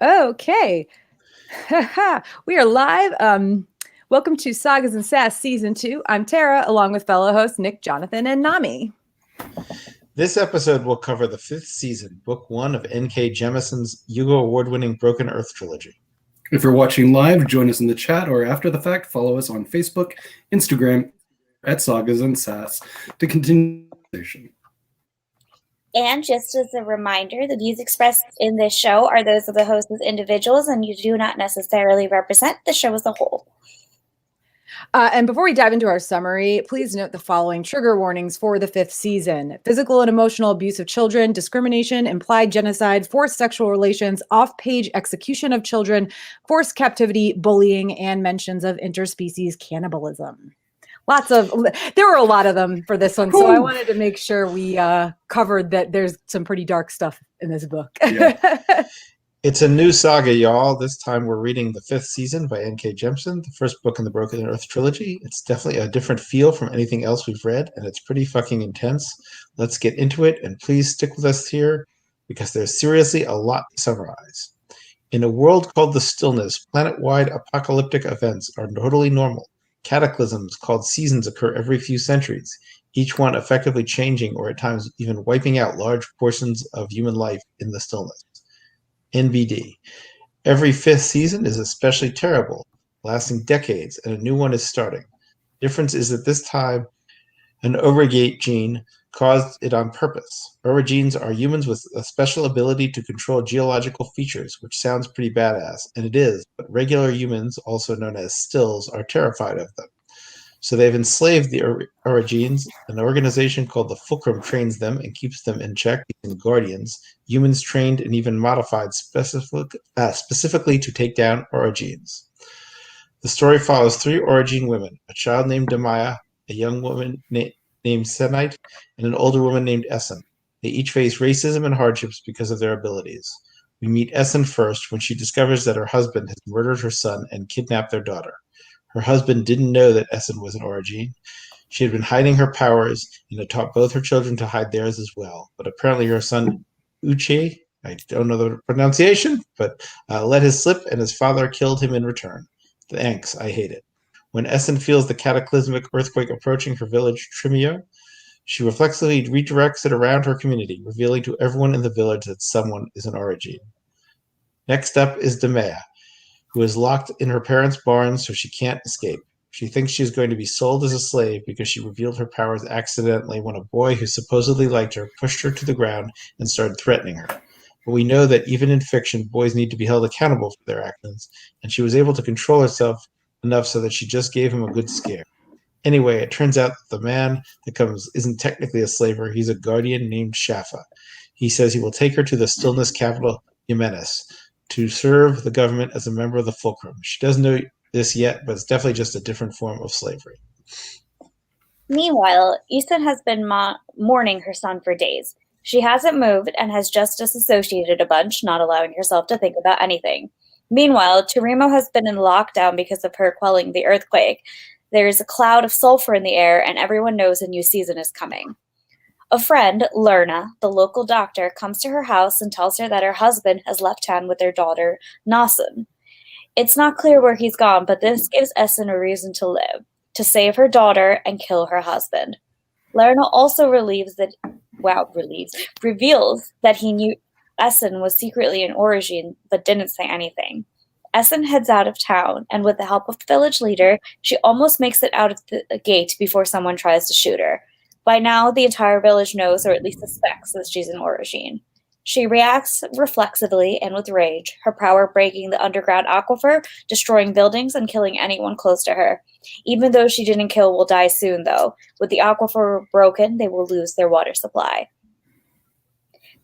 Okay. We are live. Welcome to Sagas Sass Season 2. I'm Tara, along with fellow hosts Nick, Jonathan, and Nami. This episode will cover the 5th season, Book 1 of N.K. Jemisin's Hugo-award winning Broken Earth Trilogy. If you're watching live, join us in the chat, or after the fact, follow us on Facebook, Instagram, at Sagas and Sass to continue the conversation. And just as a reminder, the views expressed in this show are those of the hosts as individuals, and you do not necessarily represent the show as a whole. And before we dive into our summary, please note the following trigger warnings for the 5th season: physical and emotional abuse of children, discrimination, implied genocide, forced sexual relations, off-page execution of children, forced captivity, bullying, and mentions of interspecies cannibalism. There were a lot of them for this one, so I wanted to make sure we covered that there's some pretty dark stuff in this book. Yeah. It's a new saga, y'all. This time we're reading the 5th season by N.K. Jemisin, the first book in the Broken Earth Trilogy. It's definitely a different feel from anything else we've read, and it's pretty fucking intense. Let's get into it, and please stick with us here, because there's seriously a lot to summarize. In a world called the Stillness, planet-wide apocalyptic events are totally normal. Cataclysms called seasons occur every few centuries, each one effectively changing or at times even wiping out large portions of human life in the stillness. NBD. Every 5th season is especially terrible, lasting decades, and a new one is starting. Difference is that this time, an Origate gene caused it on purpose. Orogenes are humans with a special ability to control geological features, which sounds pretty badass, and it is, but regular humans, also known as stills, are terrified of them. So they've enslaved the Orogenes. An organization called the Fulcrum trains them and keeps them in check using guardians, humans trained and even modified specifically to take down Orogenes. The story follows 3 Orogene women, a child named Demaya, a young woman named Senite, and an older woman named Essen. They each face racism and hardships because of their abilities. We meet Essen first when she discovers that her husband has murdered her son and kidnapped their daughter. Her husband didn't know that Essen was an Orogene. She had been hiding her powers and had taught both her children to hide theirs as well. But apparently her son, Uche, I don't know the pronunciation, but let his slip and his father killed him in return. Thanks, I hate it. When Essen feels the cataclysmic earthquake approaching her village, Trimio, she reflexively redirects it around her community, revealing to everyone in the village that someone is an Orogene. Next up is Demea, who is locked in her parents' barn so she can't escape. She thinks she is going to be sold as a slave because she revealed her powers accidentally when a boy who supposedly liked her pushed her to the ground and started threatening her. But we know that even in fiction, boys need to be held accountable for their actions, and she was able to control herself enough so that she just gave him a good scare. Anyway, it turns out that the man that comes isn't technically a slaver. He's a guardian named Shafa. He says he will take her to the stillness capital, Jimenez, to serve the government as a member of the Fulcrum. She doesn't know this yet, but it's definitely just a different form of slavery. Meanwhile, Easton has been mourning her son for days. She hasn't moved and has just disassociated a bunch, not allowing herself to think about anything. Meanwhile, Turimo has been in lockdown because of her quelling the earthquake. There is a cloud of sulfur in the air, and everyone knows a new season is coming. A friend, Lerna, the local doctor, comes to her house and tells her that her husband has left town with their daughter, Nasun. It's not clear where he's gone, but this gives Essen a reason to live, to save her daughter and kill her husband. Lerna also reveals that he knew Essen was secretly an Orogene, but didn't say anything. Essen heads out of town, and with the help of the village leader, she almost makes it out of the gate before someone tries to shoot her. By now, the entire village knows, or at least suspects, that she's an Orogene. She reacts reflexively and with rage, her power breaking the underground aquifer, destroying buildings, and killing anyone close to her. Even those she didn't kill will die soon, though. With the aquifer broken, they will lose their water supply.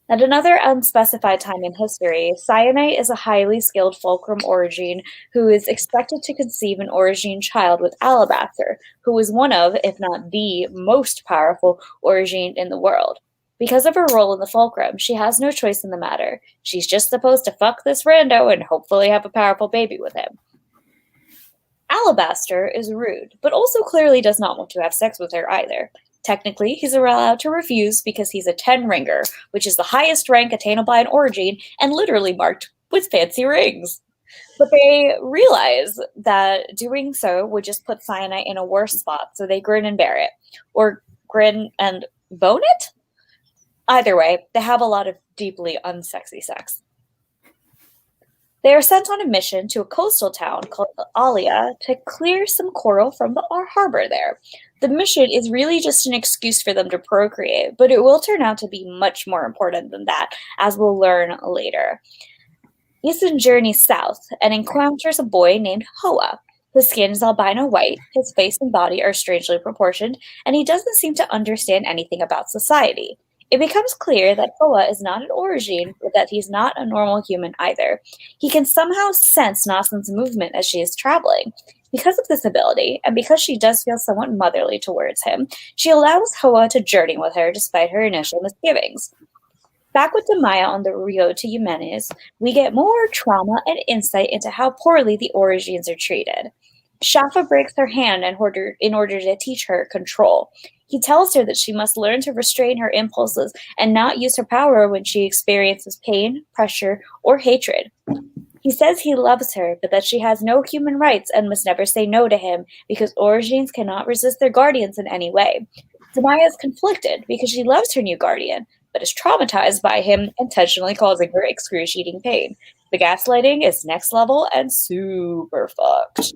At another unspecified time in history, Cyanite is a highly skilled Fulcrum Orogene who is expected to conceive an Orogene child with Alabaster, who is one of, if not the, most powerful Orogene in the world. Because of her role in the Fulcrum, she has no choice in the matter. She's just supposed to fuck this rando and hopefully have a powerful baby with him. Alabaster is rude, but also clearly does not want to have sex with her either. Technically, he's allowed to refuse because he's a 10 ringer, which is the highest rank attainable by an Orogene and literally marked with fancy rings. But they realize that doing so would just put cyanite in a worse spot, so they grin and bear it. Or grin and bone it? Either way, they have a lot of deeply unsexy sex. They are sent on a mission to a coastal town called Alia to clear some coral from our harbor there. The mission is really just an excuse for them to procreate, but it will turn out to be much more important than that, as we'll learn later. Yasin journeys south and encounters a boy named Hoa. His skin is albino white, his face and body are strangely proportioned, and he doesn't seem to understand anything about society. It becomes clear that Hoa is not an origin, but that he's not a normal human either. He can somehow sense Nasan's movement as she is traveling. Because of this ability, and because she does feel somewhat motherly towards him, she allows Hoa to journey with her despite her initial misgivings. Back with Demaya on the road to Jimenez, we get more trauma and insight into how poorly the Origins are treated. Shafa breaks her hand in order to teach her control. He tells her that she must learn to restrain her impulses and not use her power when she experiences pain, pressure, or hatred. He says he loves her, but that she has no human rights and must never say no to him because Origins cannot resist their guardians in any way. Demaya is conflicted because she loves her new guardian, but is traumatized by him intentionally causing her excruciating pain. The gaslighting is next level and super fucked.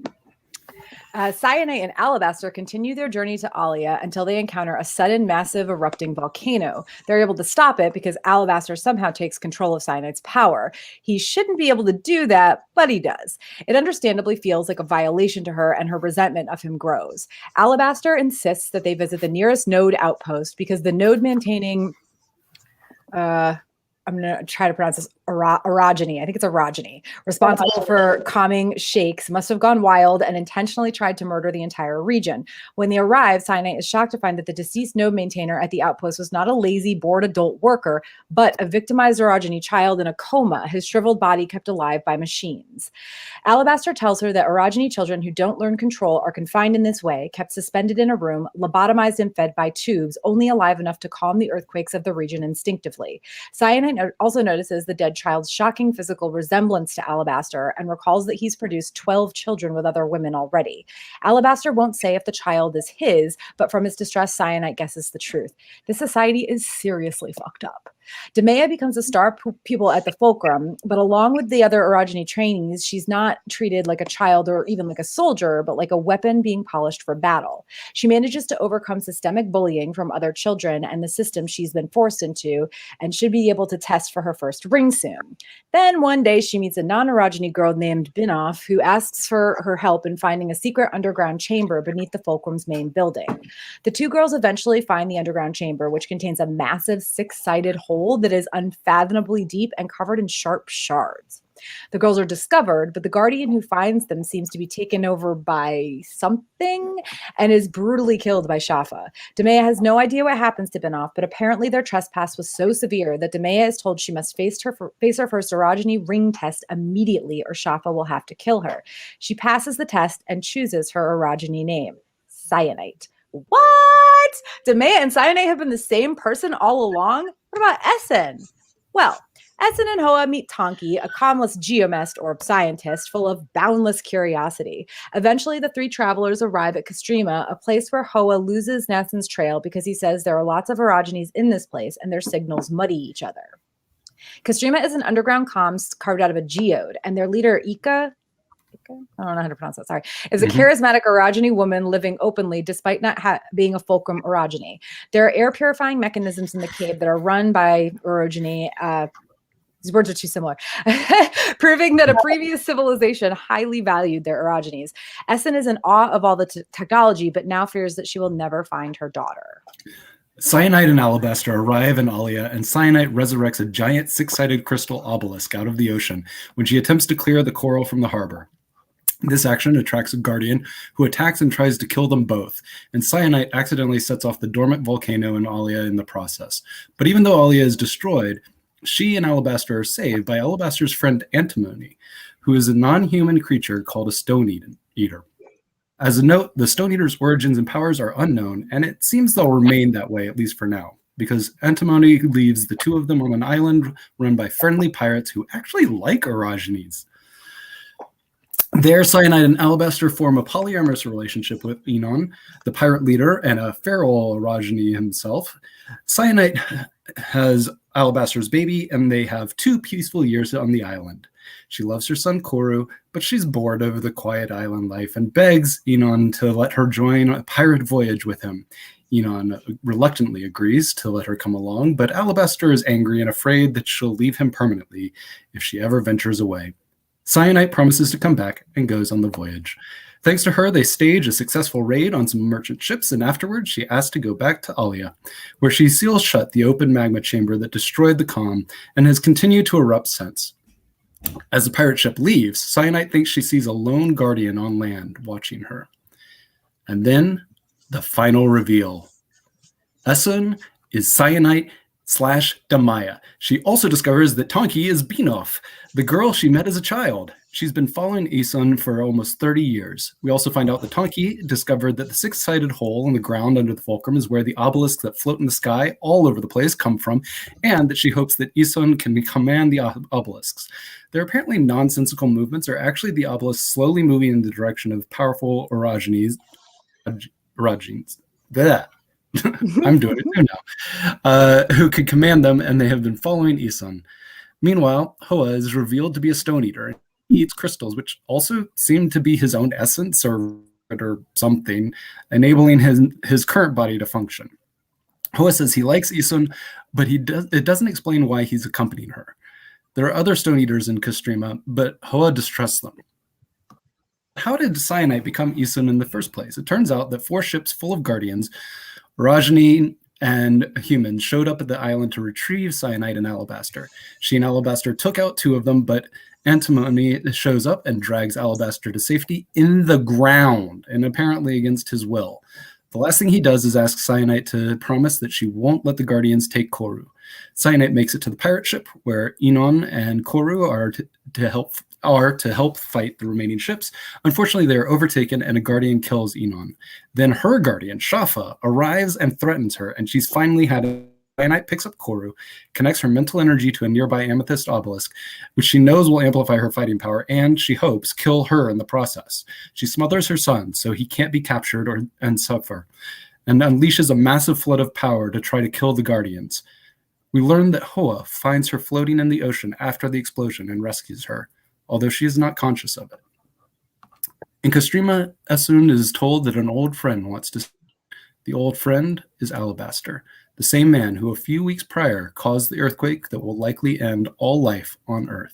Cyanite and Alabaster continue their journey to Alia until they encounter a sudden, massive, erupting volcano. They're able to stop it because Alabaster somehow takes control of Cyanite's power. He shouldn't be able to do that, but he does. It understandably feels like a violation to her, and her resentment of him grows. Alabaster insists that they visit the nearest node outpost because the node maintaining... I'm going to try to pronounce this, orogeny. I think it's orogeny. Responsible for calming sheikhs must have gone wild and intentionally tried to murder the entire region. When they arrive, Cyanite is shocked to find that the deceased node maintainer at the outpost was not a lazy, bored adult worker, but a victimized orogeny child in a coma, his shriveled body kept alive by machines. Alabaster tells her that orogeny children who don't learn control are confined in this way, kept suspended in a room, lobotomized and fed by tubes, only alive enough to calm the earthquakes of the region instinctively. Cyanite also notices the dead child's shocking physical resemblance to Alabaster and recalls that he's produced 12 children with other women already. Alabaster won't say if the child is his, but from his distress, Cyanite guesses the truth. This society is seriously fucked up. Demea becomes a star pupil at the Fulcrum, but along with the other orogeny trainees, she's not treated like a child or even like a soldier, but like a weapon being polished for battle. She manages to overcome systemic bullying from other children and the system she's been forced into, and should be able to test for her first ring soon. Then one day she meets a non-orogeny girl named Binoff who asks for her help in finding a secret underground chamber beneath the Fulcrum's main building. The two girls eventually find the underground chamber, which contains a massive six-sided hole that is unfathomably deep and covered in sharp shards. The girls are discovered, but the guardian who finds them seems to be taken over by something and is brutally killed by Shafa. Demea has no idea what happens to Binoff, but apparently their trespass was so severe that Demea is told she must face her first orogeny ring test immediately or Shafa will have to kill her. She passes the test and chooses her orogeny name, Cyanite. What? Demea and Cyanite have been the same person all along? What about Essen? Well, Essen and Hoa meet Tonki, a calmless geomest or scientist full of boundless curiosity. Eventually, the three travelers arrive at Kastrima, a place where Hoa loses Nasan's trail because he says there are lots of orogenies in this place and their signals muddy each other. Kastrima is an underground comms carved out of a geode, and their leader, Ika, I don't know how to pronounce that, sorry, is a charismatic orogeny woman living openly despite not being a fulcrum orogeny. There are air purifying mechanisms in the cave that are run by orogeny. These words are too similar, proving that a previous civilization highly valued their orogenies. Essen is in awe of all the technology, but now fears that she will never find her daughter. Cyanite and Alabaster arrive in Alia, and Cyanite resurrects a giant six-sided crystal obelisk out of the ocean when she attempts to clear the coral from the harbor. This action attracts a guardian who attacks and tries to kill them both, and Cyanite accidentally sets off the dormant volcano in Alia in the process. But even though Alia is destroyed, she and Alabaster are saved by Alabaster's friend Antimony, who is a non-human creature called a stone eater. As a note, the Stone Eater's origins and powers are unknown, and it seems they'll remain that way, at least for now. because antimony leaves the two of them on an island run by friendly pirates who actually like Orogenies. There, Cyanide and Alabaster form a polyamorous relationship with Enon, the pirate leader, and a feral Orogeny himself. Cyanide has Alabaster's baby, and they have 2 peaceful years on the island. She loves her son Koru, but she's bored of the quiet island life and begs Enon to let her join a pirate voyage with him. Enon reluctantly agrees to let her come along, but Alabaster is angry and afraid that she'll leave him permanently if she ever ventures away. Cyanide promises to come back and goes on the voyage. Thanks to her, they stage a successful raid on some merchant ships, and afterwards she asks to go back to Alia, where she seals shut the open magma chamber that destroyed the calm and has continued to erupt since. As the pirate ship leaves, Cyanide thinks she sees a lone guardian on land watching her. And then, the final reveal. Esun is Cyanide / Damaya. She also discovers that Tonki is Binoff, the girl she met as a child. She's been following Esun for almost 30 years. We also find out that Tonki discovered that the 6-sided hole in the ground under the fulcrum is where the obelisks that float in the sky all over the place come from, and that she hopes that Esun can command the obelisks. Their apparently nonsensical movements are actually the obelisks slowly moving in the direction of powerful Orogenies. Bleh. I'm doing it too now. Who could command them, and they have been following Esun. Meanwhile, Hoa is revealed to be a stone eater. He eats crystals, which also seem to be his own essence or something, enabling his current body to function. Hoa says he likes Esun, but it doesn't explain why he's accompanying her. There are other stone eaters in Kostrima, but Hoa distrusts them. How did Cyanide become Esun in the first place? It turns out that 4 ships full of guardians, Orogeny and humans, showed up at the island to retrieve Cyanide and Alabaster. She and Alabaster took out 2 of them, but Antimony shows up and drags Alabaster to safety in the ground, and apparently against his will. The last thing he does is ask Cyanide to promise that she won't let the Guardians take Koru. Cyanide makes it to the pirate ship, where Enon and Koru are to help fight the remaining ships. Unfortunately, they are overtaken, and a Guardian kills Enon. Then her Guardian, Shafa, arrives and threatens her, and she's finally had a Cyanide picks up Koru, connects her mental energy to a nearby amethyst obelisk, which she knows will amplify her fighting power, and, she hopes, kill her in the process. She smothers her son so he can't be captured and suffer, and unleashes a massive flood of power to try to kill the Guardians. We learn that Hoa finds her floating in the ocean after the explosion and rescues her, although she is not conscious of it. In Kostrima, Esun is told that an old friend wants to. The old friend is Alabaster, the same man who a few weeks prior caused the earthquake that will likely end all life on Earth.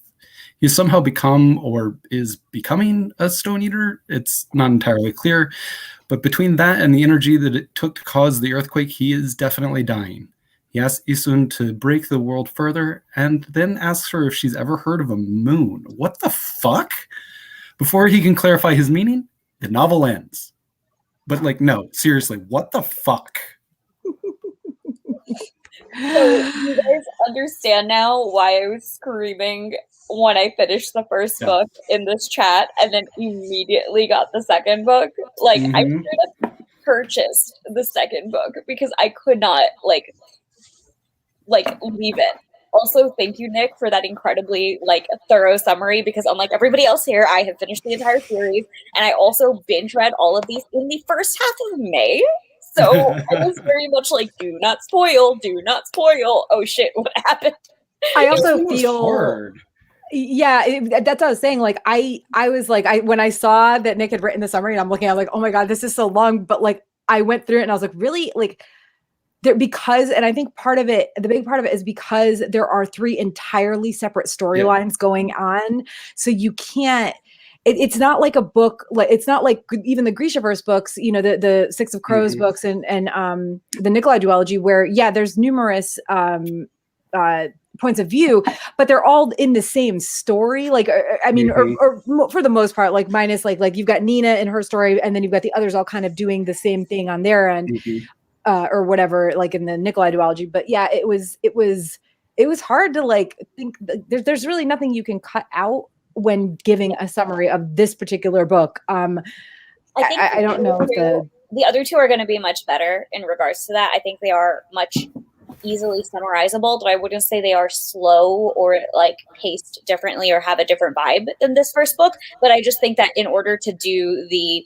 He has somehow become, or is becoming, a stone eater. It's not entirely clear, but between that and the energy that it took to cause the earthquake, he is definitely dying. He asks Esun to break the world further, and then asks her if she's ever heard of a moon. What the fuck? Before he can clarify his meaning, the novel ends. But, no, seriously, what the fuck? So you guys understand now why I was screaming when I finished the first book in this chat and then immediately got the second book? I should have purchased the second book because I could not, leave it. Also, thank you, Nick, for that incredibly, thorough summary, because unlike everybody else here, I have finished the entire series, and I also binge read all of these in the first half of May. So I was very much do not spoil, do not spoil. Oh shit, what happened? I also feel hard. Yeah, that's what I was saying. I was when I saw that Nick had written the summary, and I'm looking at oh my god, this is so long. But I went through it, and I was really because, and I think the big part of it is because there are 3 entirely separate storylines going on, so you can't. It's not like a book, it's not like even the Grishaverse books, the Six of Crows books and the Nikolai duology, where there's numerous points of view, but they're all in the same story. Or for the most part, minus you've got Nina and her story, and then you've got the others all kind of doing the same thing on their end, or whatever, in the Nikolai duology. But it was hard to think. There's really nothing you can cut out when giving a summary of this particular book. I think I don't know if the other 2 are going to be much better in regards to that. I think they are much easily summarizable, but I wouldn't say they are slow or like paced differently or have a different vibe than this first book. But I just think that in order to do the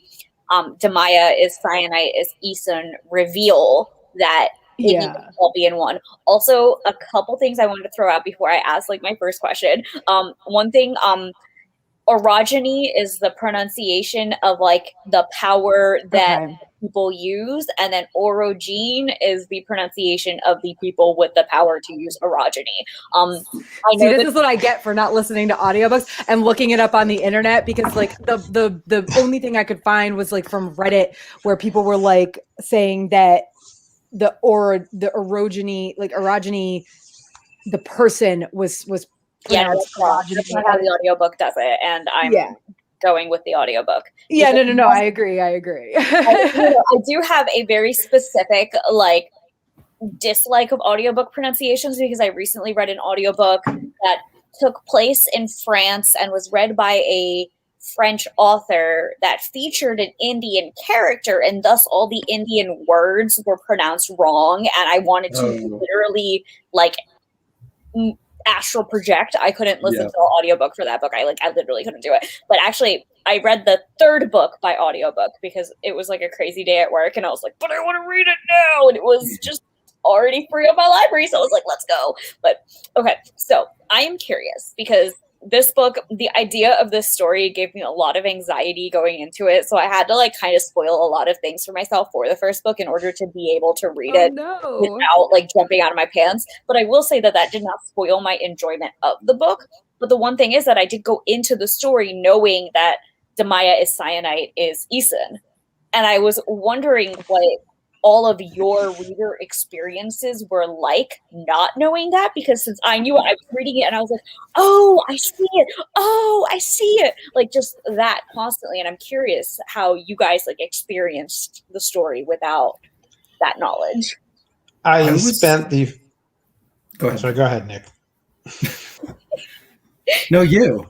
Demaya is cyanide is Eason reveal, that it needs to all be in one. Also, a couple things I wanted to throw out before I ask like my first question. One thing, orogeny is the pronunciation of like the power that people use, and then orogene is the pronunciation of the people with the power to use orogeny. I know this is what I get for not listening to audiobooks and looking it up on the internet, because like the only thing I could find was like from Reddit, where people were like saying that the orogeny, like orogeny, the person was pronounced orogeny. That's not how the audiobook does it, and I'm going with the audiobook. Yeah, no, I agree. I do have a very specific like dislike of audiobook pronunciations, because I recently read an audiobook that took place in France and was read by a French author that featured an Indian character, and thus all the Indian words were pronounced wrong, and I wanted to literally like astral project. I couldn't listen to the audiobook for that book. I literally couldn't do it. But actually, I read the third book by audiobook because it was like a crazy day at work, and I was like, but I want to read it now, and it was just already free on my library, so I was like, let's go. But okay, so I am curious, because this book, the idea of this story gave me a lot of anxiety going into it, so I had to like kind of spoil a lot of things for myself for the first book in order to be able to read it without like jumping out of my pants. But I will say that did not spoil my enjoyment of the book. But the one thing is that I did go into the story knowing that Demaya is cyanide is Eason, and I was wondering what all of your reader experiences were like not knowing that, because since I knew it, I was reading it and I was like, oh, I see it. Oh, I see it. Like just that constantly. And I'm curious how you guys like experienced the story without that knowledge. Go ahead, Nick. No, you.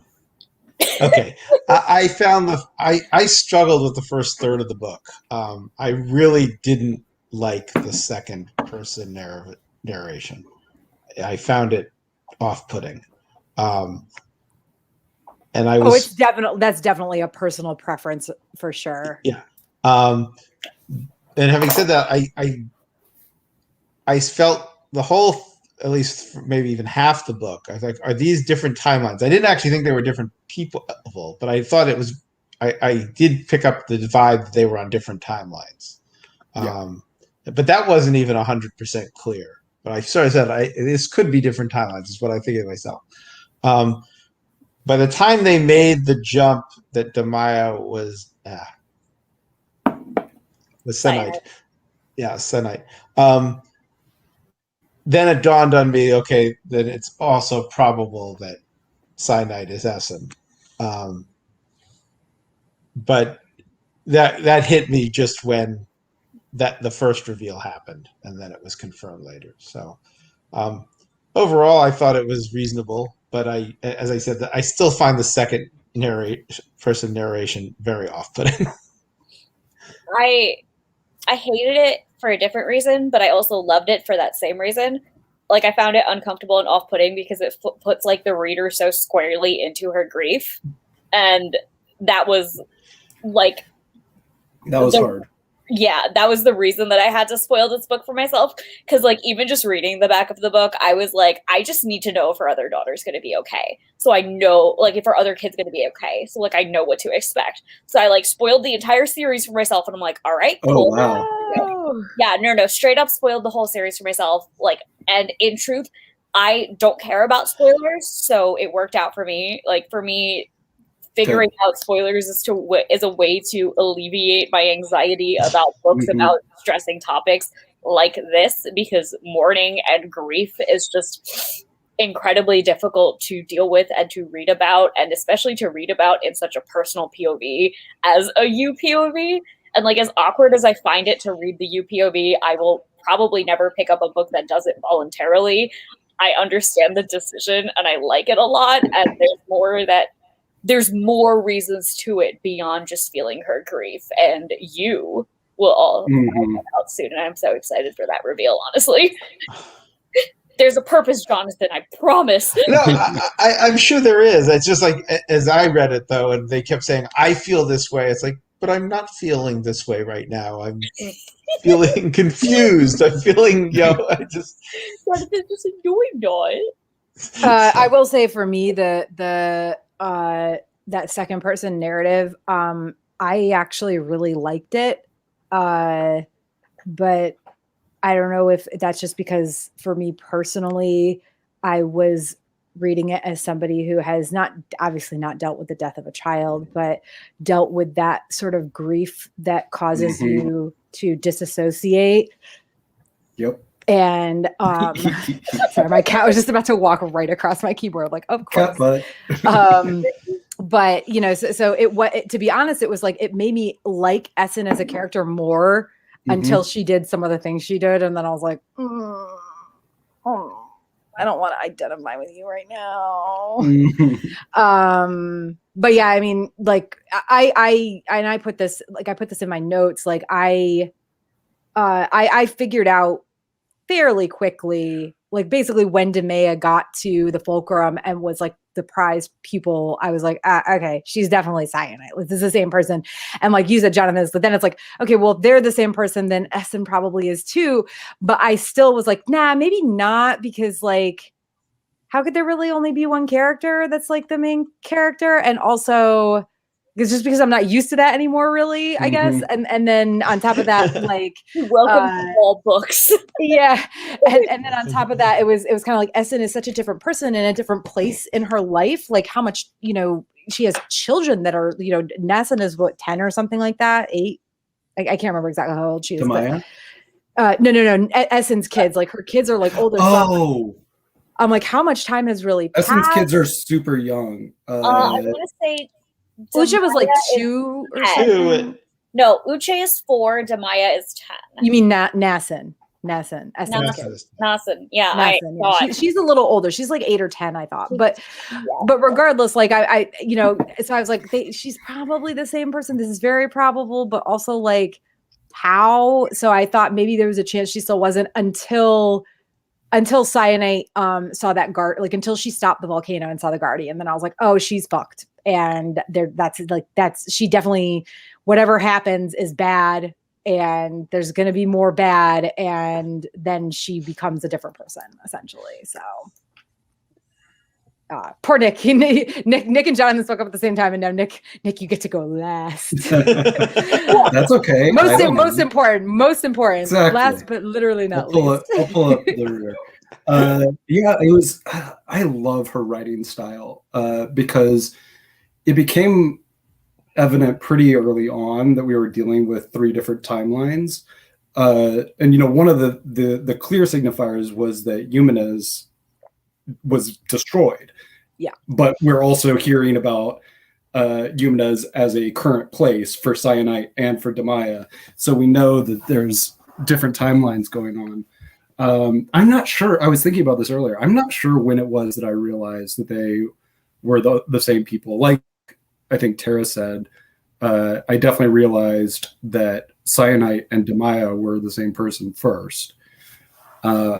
Okay. I found I struggled with the first third of the book. I really didn't like the second person narration. I found it off-putting. And it's that's definitely a personal preference for sure. Yeah. And having said that, I felt the whole, at least maybe even half the book, I was like, are these different timelines? I didn't actually think they were different people, but I thought it was, I did pick up the vibe that they were on different timelines. But that wasn't even 100% clear. But I sort of said, this could be different timelines, is what I figured myself. By the time they made the jump that Demaya was cyanide. Yeah, cyanide. Then it dawned on me, okay, then it's also probable that cyanide is Essen. But that hit me just when the first reveal happened, and then it was confirmed later. So overall, I thought it was reasonable, but as I said, I still find the second person narration very off-putting. I hated it for a different reason, but I also loved it for that same reason. Like, I found it uncomfortable and off-putting because it puts like the reader so squarely into her grief, and that was like hard. Yeah, that was the reason that I had to spoil this book for myself, because like even just reading the back of the book, I was like, I just need to know if her other daughter's going to be okay, so I know like if her other kid's going to be okay, so like I know what to expect. So I like spoiled the entire series for myself, and I'm like, all right, cool. Wow. Yeah, no, straight up spoiled the whole series for myself. Like, and in truth, I don't care about spoilers, so it worked out for me. Like for me, figuring out spoilers is a way to alleviate my anxiety about books about stressing topics like this, because mourning and grief is just incredibly difficult to deal with and to read about, and especially to read about in such a personal POV as a UPOV. And like, as awkward as I find it to read the UPOV, I will probably never pick up a book that does it voluntarily. I understand the decision and I like it a lot, and there's more reasons to it beyond just feeling her grief, and you will all find out soon, and I'm so excited for that reveal, honestly. There's a purpose, Jonathan, I promise. No, I'm sure there is. It's just like, as I read it, though, and they kept saying, I feel this way. It's like, but I'm not feeling this way right now. I'm feeling confused. I'm feeling, I just... Jonathan's just enjoying it. I will say for me, that second person narrative, I actually really liked it. But I don't know if that's just because for me personally, I was reading it as somebody who has obviously not dealt with the death of a child, but dealt with that sort of grief that causes you to disassociate. Yep. And sorry, my cat was just about to walk right across my keyboard. Like, of course. But so to be honest, it was like it made me like Essen as a character more until she did some of the things she did, and then I was like, I don't want to identify with you right now. But yeah, I mean, like I put this in my notes. Like I figured out fairly quickly, like basically when Demea got to the Fulcrum and was like the prize pupil, I was like, okay, she's definitely Cyanide. This is the same person. And like you said, Jonathan, but then it's like, okay, well, if they're the same person, then Essen probably is too. But I still was like, nah, maybe not, because like, how could there really only be one character that's like the main character? And also, it's just because I'm not used to that anymore, really, I guess. And then on top of that, like, welcome to all books. Yeah. And then on top of that, it was kind of like Essen is such a different person in a different place in her life. Like how much, she has children that are, Nassan is what, 10 or something like that, 8. I can't remember exactly how old she is. Demaya? No. Essen's kids, like her kids are like older. Oh. I'm like, how much time has really passed? Essen's kids are super young. I want to say Uche was like 2 or something. No, Uche is 4. Demaya is 10. You mean Nassan? Nassan. Nassan. Yeah, Nassan, yeah. She's a little older. She's like 8 or 10, I thought. But regardless, like I so I was like, she's probably the same person. This is very probable, but also like how? So I thought maybe there was a chance she still wasn't until Cyanide saw that guard, like until she stopped the volcano and saw the Guardian. Then I was like, oh, she's fucked. And she definitely, whatever happens is bad, and there's going to be more bad, and then she becomes a different person essentially. So poor Nick. Nick and Jonathan spoke up at the same time, and now Nick, you get to go last. That's okay. Most important. Exactly. Last, but literally not least. I'll pull up the rear. It was. I love her writing style because it became evident pretty early on that we were dealing with 3 different timelines, and one of the clear signifiers was that Eumenes was destroyed. Yeah, but we're also hearing about Eumenes as a current place for Cyanide and for Demaya, so we know that there's different timelines going on. I'm not sure. I was thinking about this earlier. I'm not sure when it was that I realized that they were the same people. Like I think Tara said, I definitely realized that Cyanide and Demaya were the same person first. And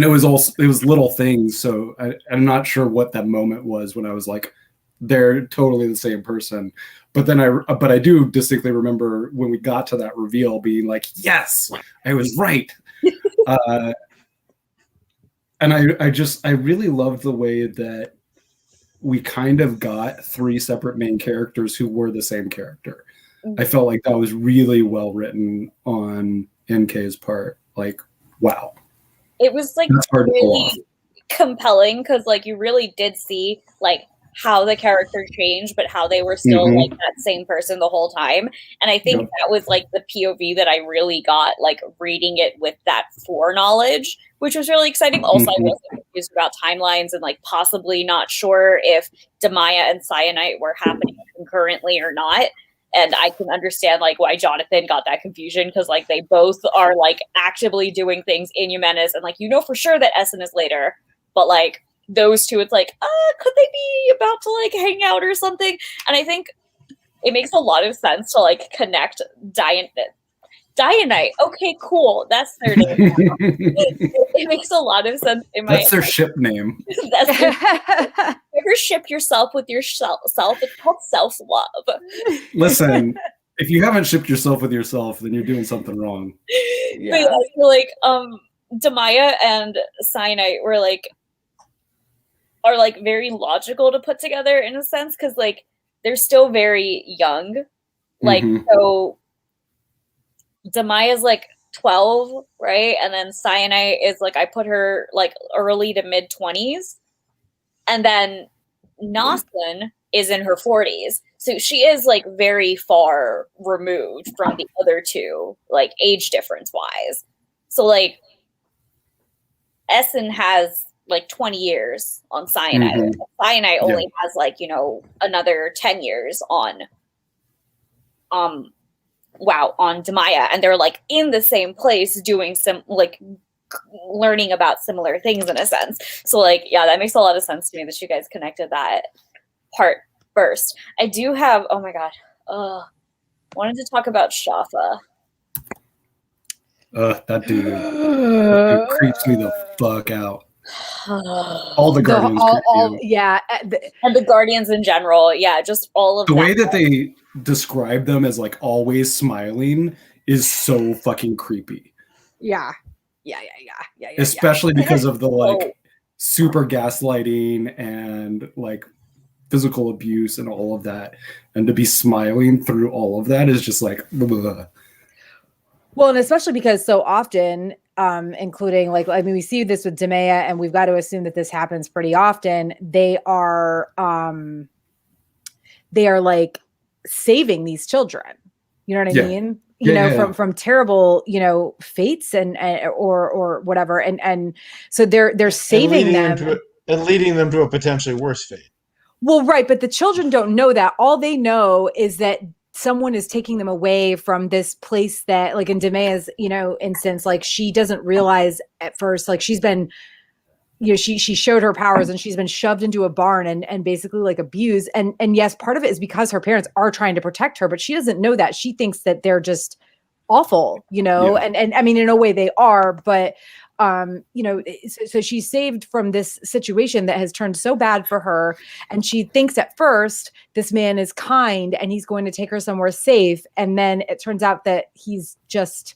it was little things. So I'm not sure what that moment was when I was like, they're totally the same person. But then I do distinctly remember when we got to that reveal being like, yes, I was right. And I really loved the way that we kind of got 3 separate main characters who were the same character. I felt like that was really well written on NK's part. Like, wow. It was like really compelling because like you really did see like how the character changed, but how they were still like that same person the whole time. And I think that was like the POV that I really got, like reading it with that foreknowledge, which was really exciting. Also, I wasn't confused about timelines and like possibly not sure if Demaya and Cyanide were happening concurrently or not. And I can understand like why Jonathan got that confusion, because like they both are like actively doing things in Eumenes, and like for sure that Essen is later, but like those two, it's like, could they be about to like hang out or something? And I think it makes a lot of sense to like connect Dianite. Okay, cool. That's their name. It makes a lot of sense in my. That's their ship name. That's their, you ever ship yourself with yourself? It's called self-love. Listen, if you haven't shipped yourself with yourself, then you're doing something wrong. But yeah, so like Demaya and Cyanite were like are like very logical to put together in a sense, because like they're still very young. Like so Demaya's like 12, right? And then Cyanite is like, I put her like early to mid 20s. And then Nasen is in her 40s. So she is like very far removed from the other two, like age difference wise. So like Essen has like 20 years on Cyanite. Cyanite only has like, you know, another 10 years on Demaya, and they're like in the same place doing some like learning about similar things in a sense. So like, yeah, that makes a lot of sense to me that you guys connected that part first. I do have, oh my god, wanted to talk about Shafa. That dude creeps me the fuck out. All the Guardians creep you. Yeah. And the Guardians in general, yeah, just all of the way that they describe them as like always smiling is so fucking creepy. Yeah. Especially because of the like super gaslighting and like physical abuse and all of that. And to be smiling through all of that is just like, ugh. Well, and especially because so often, including like, I mean, we see this with Demaya, and we've got to assume that this happens pretty often. They are like saving these children. You know what I mean? You know, from terrible, you know, fates and or whatever, and so they're saving them and leading them to a potentially worse fate. Well, right, but the children don't know that. All they know is that someone is taking them away from this place that, like in Demaya's, you know, instance, like she doesn't realize at first, like she's been, you know, she showed her powers and she's been shoved into a barn and basically like abused. And yes, part of it is because her parents are trying to protect her, but she doesn't know that. She thinks that they're just awful, you know, and I mean, in a way they are, but you know, so she's saved from this situation that has turned so bad for her. And she thinks at first this man is kind and he's going to take her somewhere safe. And then it turns out that he's just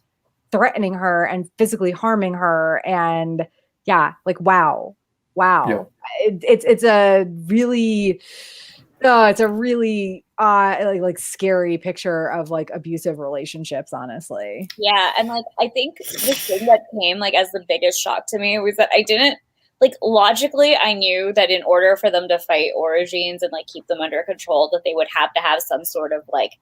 threatening her and physically harming her. And yeah, like, wow. Yeah. It's a really, it's a really like scary picture of like abusive relationships, honestly. Yeah, and like I think the thing that came like as the biggest shock to me was that I didn't like logically I knew that in order for them to fight Origins and like keep them under control that they would have to have some sort of like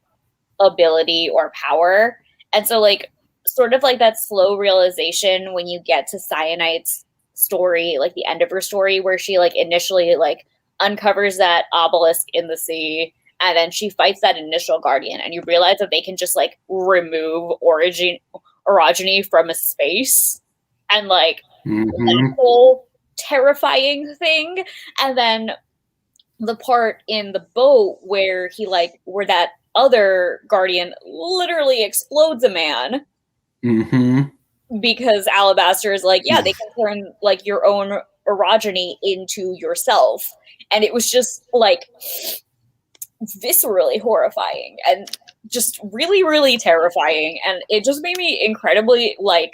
ability or power. And so like sort of like that slow realization when you get to Cyanite's story, like the end of her story where she like initially like uncovers that obelisk in the sea. And then she fights that initial guardian, and you realize that they can just like remove orogeny from a space, and like that whole terrifying thing. And then the part in the boat where where that other guardian literally explodes a man because Alabaster is like, yeah, they can turn like your own orogeny into yourself, and it was just like viscerally horrifying and just really, really terrifying. And it just made me incredibly like,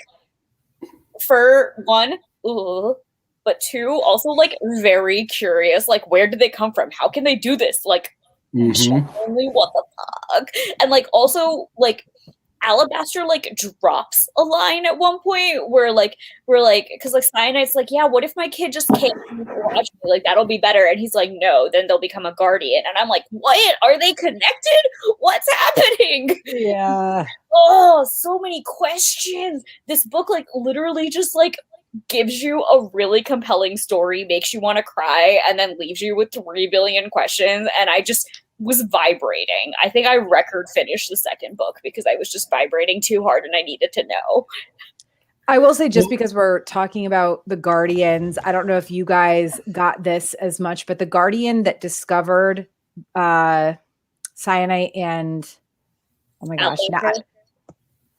for one, but two, also like very curious, like where did they come from? How can they do this? Like only what the fuck? And like also like Alabaster like drops a line at one point where like we're like, because like Cyanite's like, yeah, what if my kid just can't watch me? Like that'll be better. And he's like, no, then they'll become a guardian. And I'm like, what? Are they connected? What's happening? Yeah. Oh, so many questions. This book like literally just like gives you a really compelling story, makes you want to cry, and then leaves you with 3 billion questions. And I just was vibrating. I think I record finished the second book because I was just vibrating too hard and I needed to know. I will say, just because we're talking about the Guardians, I don't know if you guys got this as much, but the Guardian that discovered Cyanite and oh my gosh,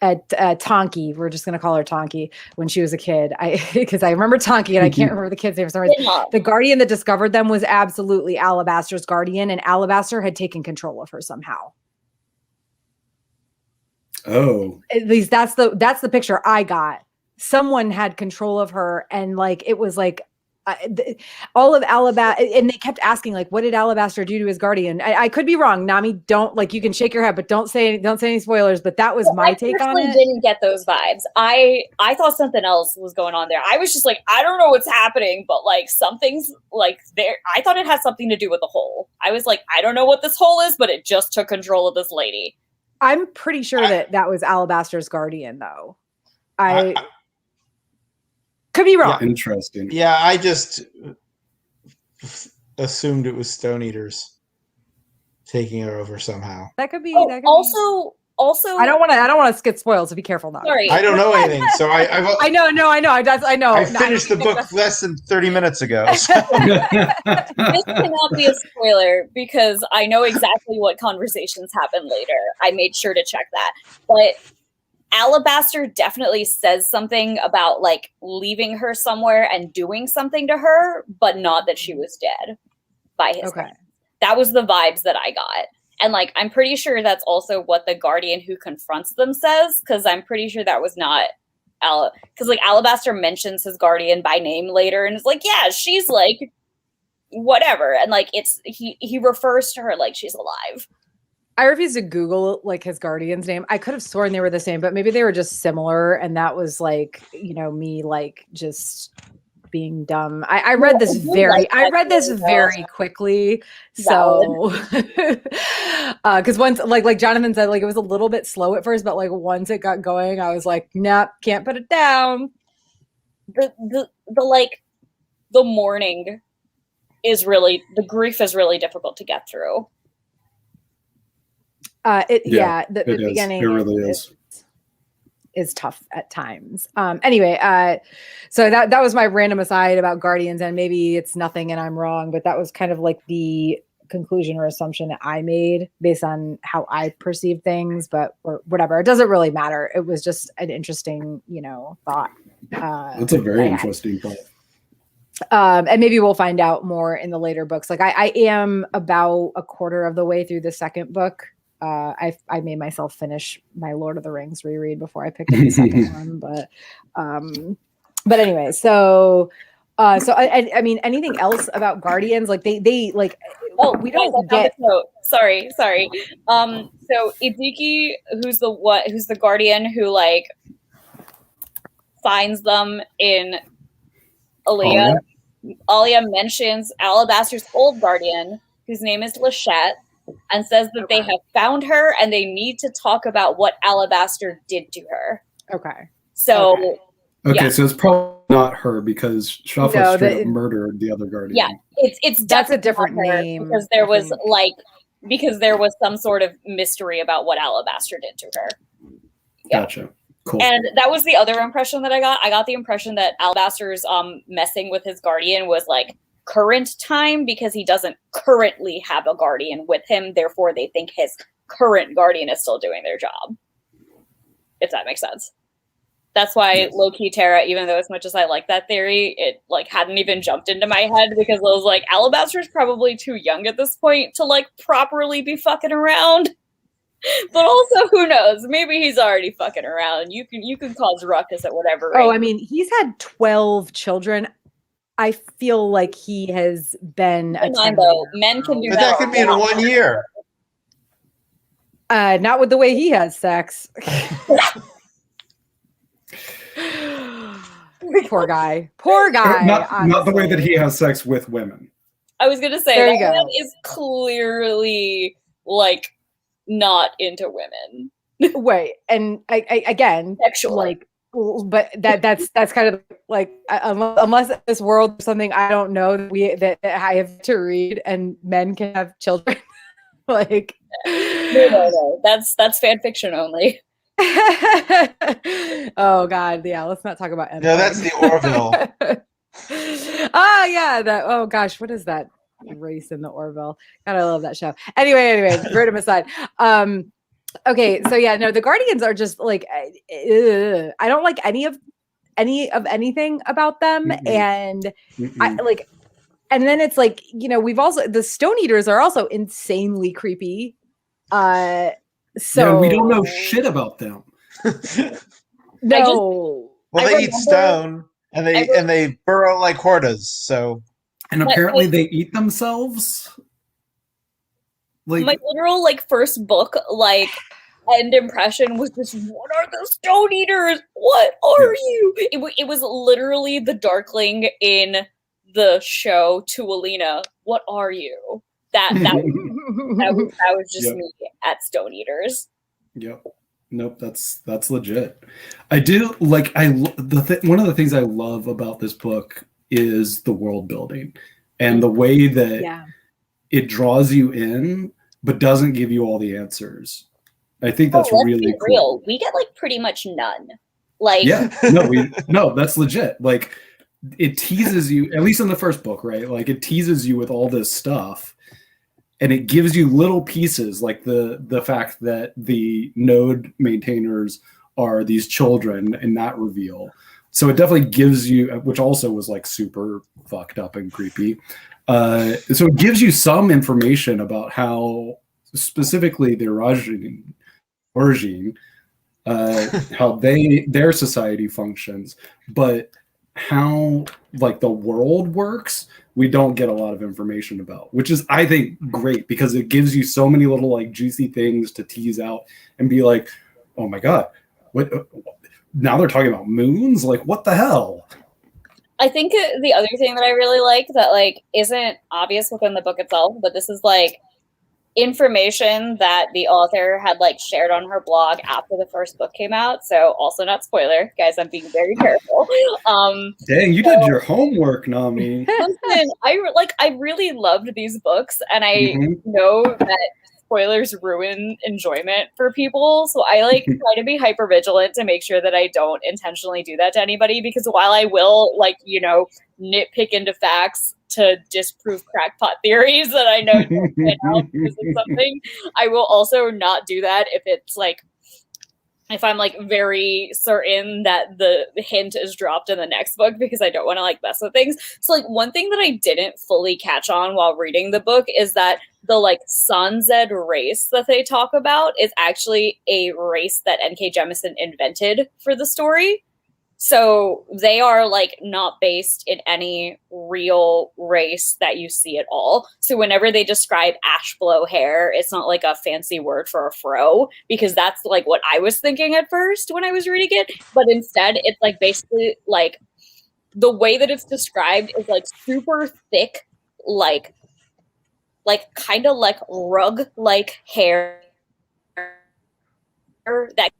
at Tonki. We're just going to call her Tonki when she was a kid. Because I remember Tonki and I can't remember the kid's name for some reason. Yeah. The guardian that discovered them was absolutely Alabaster's guardian, and Alabaster had taken control of her somehow. Oh, At least that's the picture I got. Someone had control of her, and like it was like all of Alabaster, and they kept asking like, what did Alabaster do to his guardian? I could be wrong. Nami, don't, like, you can shake your head, but don't say any spoilers. But that was my take on it. I didn't get those vibes. I thought something else was going on there. I was just like, I don't know what's happening, but like something's like there. I thought it had something to do with the hole. I was like, I don't know what this hole is, but it just took control of this lady. I'm pretty sure that was Alabaster's guardian, though. I could be wrong. yeah, interesting. Yeah, I just assumed it was Stone Eaters taking her over somehow. That could be. Also, I don't want to get spoiled, so be careful now. sorry. I don't know anything, so I know. I know. I finished the book less than 30 minutes ago. So. This cannot be a spoiler because I know exactly what conversations happen later. I made sure to check that. But Alabaster definitely says something about like leaving her somewhere and doing something to her, but not that she was dead by his hand. That was the vibes that I got. And like, I'm pretty sure that's also what the guardian who confronts them says, because I'm pretty sure that was not because like Alabaster mentions his guardian by name later and is like, yeah, she's like whatever. And like he refers to her like she's alive. I refuse to Google like his guardian's name. I could have sworn they were the same, but maybe they were just similar. And that was like, me like just being dumb. I read this very quickly. So, because once like Jonathan said, like it was a little bit slow at first, but like once it got going, I was like, nope, can't put it down. The mourning is really, the grief is really difficult to get through. The beginning it really is tough at times. Anyway, so that was my random aside about Guardians, and maybe it's nothing and I'm wrong, but that was kind of like the conclusion or assumption that I made based on how I perceive things, but or whatever. It doesn't really matter. It was just an interesting, thought. That's a very interesting thought. And maybe we'll find out more in the later books. Like I am about a quarter of the way through the second book. I made myself finish my Lord of the Rings reread before I picked up the second one, but anyway, so I mean, anything else about Guardians? Like they like, we don't get. Sorry. So Izuki, who's the guardian who like finds them in Alia. Alia mentions Alabaster's old guardian, whose name is Lachette, and says that they have found her and they need to talk about what Alabaster did to her. Okay. So Okay, so it's probably not her because Shaffa straight up murdered the other guardian. Yeah, it's that's a different name because there was some sort of mystery about what Alabaster did to her. Yeah. Gotcha. Cool. And that was the other impression that I got. I got the impression that Alabaster's messing with his guardian was like current time because he doesn't currently have a guardian with him. Therefore, they think his current guardian is still doing their job. If that makes sense. That's why low-key Terra, even though as much as I like that theory, it like hadn't even jumped into my head because I was like, Alabaster's probably too young at this point to like properly be fucking around. But also, who knows? Maybe he's already fucking around. You can cause ruckus at whatever rate. Oh, I mean, he's had 12 children. I feel like he has been. Men can do that. But that could be in 1 year. Not with the way he has sex. Poor guy. Not the way that he has sex with women. I was gonna say that man is clearly like not into women. Wait, and I again, sexual. Like, but that's kind of like unless this world is something I don't know that I have to read, and men can have children. Like, no, that's fan fiction only. Oh God, yeah. Let's not talk about Empire. No, that's the Orville. Oh yeah, that. Oh gosh, what is that race in the Orville? God, I love that show. Anyway, random aside. Okay, so yeah, no, the Guardians are just like I don't like any of anything about them, and I like, and then it's like, you know, we've also the Stone Eaters are also insanely creepy. So yeah, we don't know shit about them. No. Well, they eat stone and they burrow like hordas. So, and apparently they eat themselves. Like my literal like first book like end impression was just, what are the Stone Eaters? What are you? It was literally the Darkling in the show to Alina. What are you? That was just me at Stone Eaters. Yep. Nope, that's legit. I do like one of the things I love about this book is the world building and the way that it draws you in but doesn't give you all the answers. I think that's really cool. Real. We get like pretty much none. Like no, that's legit. Like it teases you, at least in the first book, right? Like it teases you with all this stuff. And it gives you little pieces, like the fact that the node maintainers are these children and not reveal. So it definitely gives you, which also was like super fucked up and creepy. So it gives you some information about how specifically the Origine, how their society functions, but how like the world works, we don't get a lot of information about, which is, I think, great because it gives you so many little like juicy things to tease out and be like, oh my God, what? Now they're talking about moons? Like, what the hell? I think the other thing that I really like that like isn't obvious within the book itself, but this is like information that the author had like shared on her blog after the first book came out. So also not spoiler, guys, I'm being very careful. Dang, you did your homework, Nami. Listen, I really loved these books, and I know that spoilers ruin enjoyment for people. So I like try to be hyper vigilant to make sure that I don't intentionally do that to anybody, because while I will like, you know, nitpick into facts to disprove crackpot theories that I know don't fit out because of something, I will also not do that if it's like, if I'm like very certain that the hint is dropped in the next book, because I don't want to like mess with things. So like one thing that I didn't fully catch on while reading the book is that the like Sanzed race that they talk about is actually a race that N.K. Jemisin invented for the story. So they are like not based in any real race that you see at all. So whenever they describe ash blow hair, it's not like a fancy word for a fro, because that's like what I was thinking at first when I was reading it. But instead, it's like basically like the way that it's described is like super thick, like kind of like rug like hair that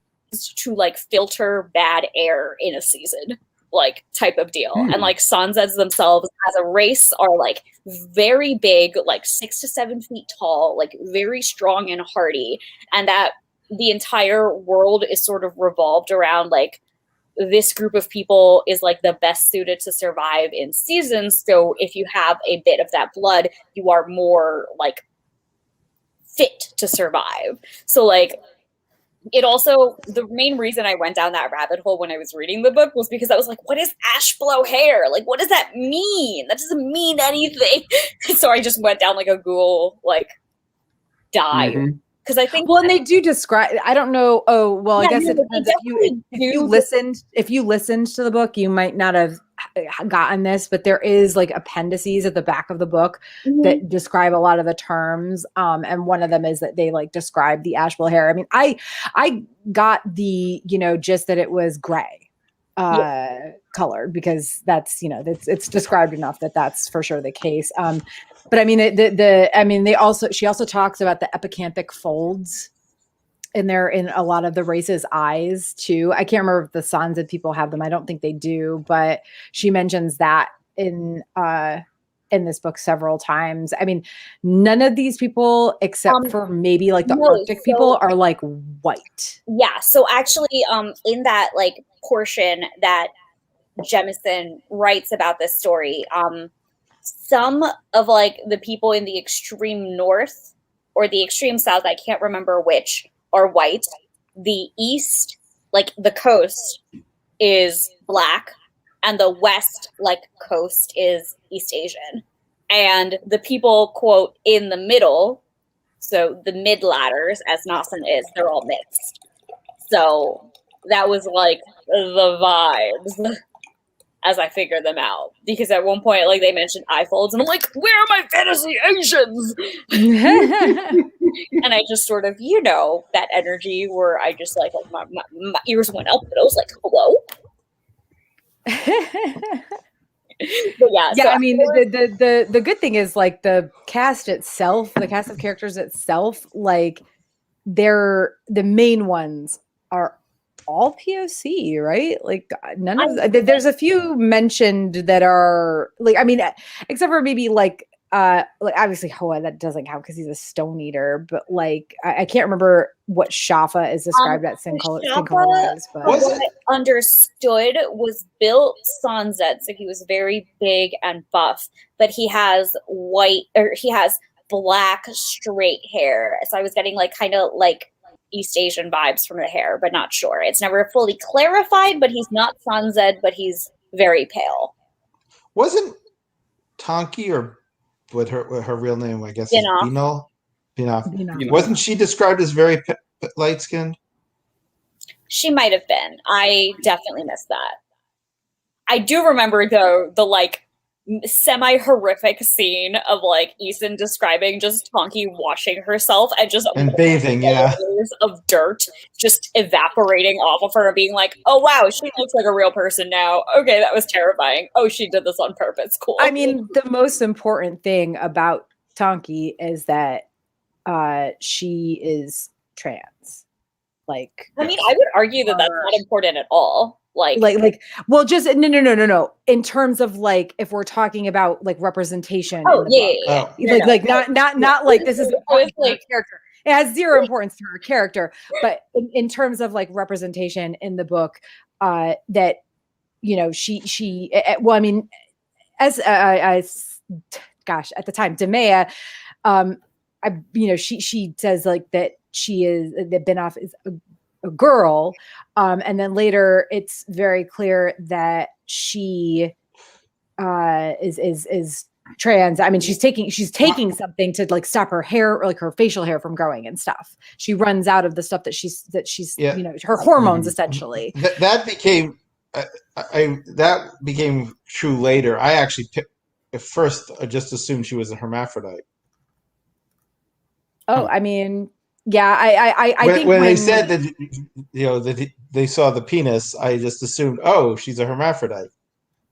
to like filter bad air in a season, like type of deal. And like Sanzeds themselves as a race are like very big, like 6 to 7 feet tall, like very strong and hardy, and that the entire world is sort of revolved around like this group of people is like the best suited to survive in seasons. So if you have a bit of that blood, you are more like fit to survive. So like it also, the main reason I went down that rabbit hole when I was reading the book was because I was like, what is ash blow hair? Like, what does that mean? That doesn't mean anything. So I just went down like a Google like dive. Because I think, well, and they do describe. I don't know. Oh, well, I guess it depends. If you listened to the book, you might not have gotten this, but there is like appendices at the back of the book that describe a lot of the terms. And one of them is that they like describe the asheville hair. I mean, I got the, you know, just that it was gray colored, because that's, you know, it's described enough that that's for sure the case. But I mean, she also talks about the epicanthic folds in a lot of the race's eyes too. I can't remember if the Sanzed people have them. I don't think they do, but she mentions that in this book several times. I mean, none of these people, except for maybe like the Arctic people, are like white. Yeah. So actually, in that like portion that Jemisin writes about this story, some of like the people in the extreme north or the extreme south, I can't remember which, are white. The east, like the coast, is black, and the west, like coast, is East Asian. And the people, quote, in the middle, so the mid ladders, as Nasen is, they're all mixed. So that was like the vibes as I figured them out. Because at one point, like, they mentioned eye folds, and I'm like, where are my fantasy Asians? And I just sort of, that energy where I just like my ears went up, but I was like, hello? But yeah, yeah. so I mean, the good thing is, like, the cast itself, the cast of characters itself, like, the main ones are all POC, right? Like, none of there's a few mentioned that are like, I mean, except for maybe like obviously Hoa, that doesn't count because he's a stone eater, but like I can't remember what Shafa is described at Sincola as, but what I understood was built Sanzet, so he was very big and buff, but he has black straight hair. So I was getting like kind of like East Asian vibes from the hair, but not sure. It's never fully clarified, but he's not Sanzed, but he's very pale. Wasn't Tonki, or what her real name, I guess, is Binal? Binal. Wasn't she described as very light-skinned? She might have been. I definitely missed that. I do remember, though, the like semi-horrific scene of like Isin describing just Tonki washing herself and bathing, layers of dirt just evaporating off of her and being like, oh wow, she looks like a real person now. Okay, that was terrifying. Oh, she did this on purpose. Cool. I mean, the most important thing about Tonki is that she is trans. Like, I mean, I would argue that that's not important at all. Well, just no. In terms of like, if we're talking about like representation, not like this is like character. It has zero importance to her character, but in terms of like representation in the book, that she well, I mean, as gosh, at the time, Demea, she says like that that Benoff is a girl, and then later it's very clear that she is trans. I mean, she's taking something to like stop her hair, or like her facial hair, from growing and stuff. She runs out of the stuff that she's her hormones essentially. That became true later. I actually at first I just assumed she was a hermaphrodite. Oh, I mean, yeah, I think when they said that, that they saw the penis, I just assumed, oh, she's a hermaphrodite.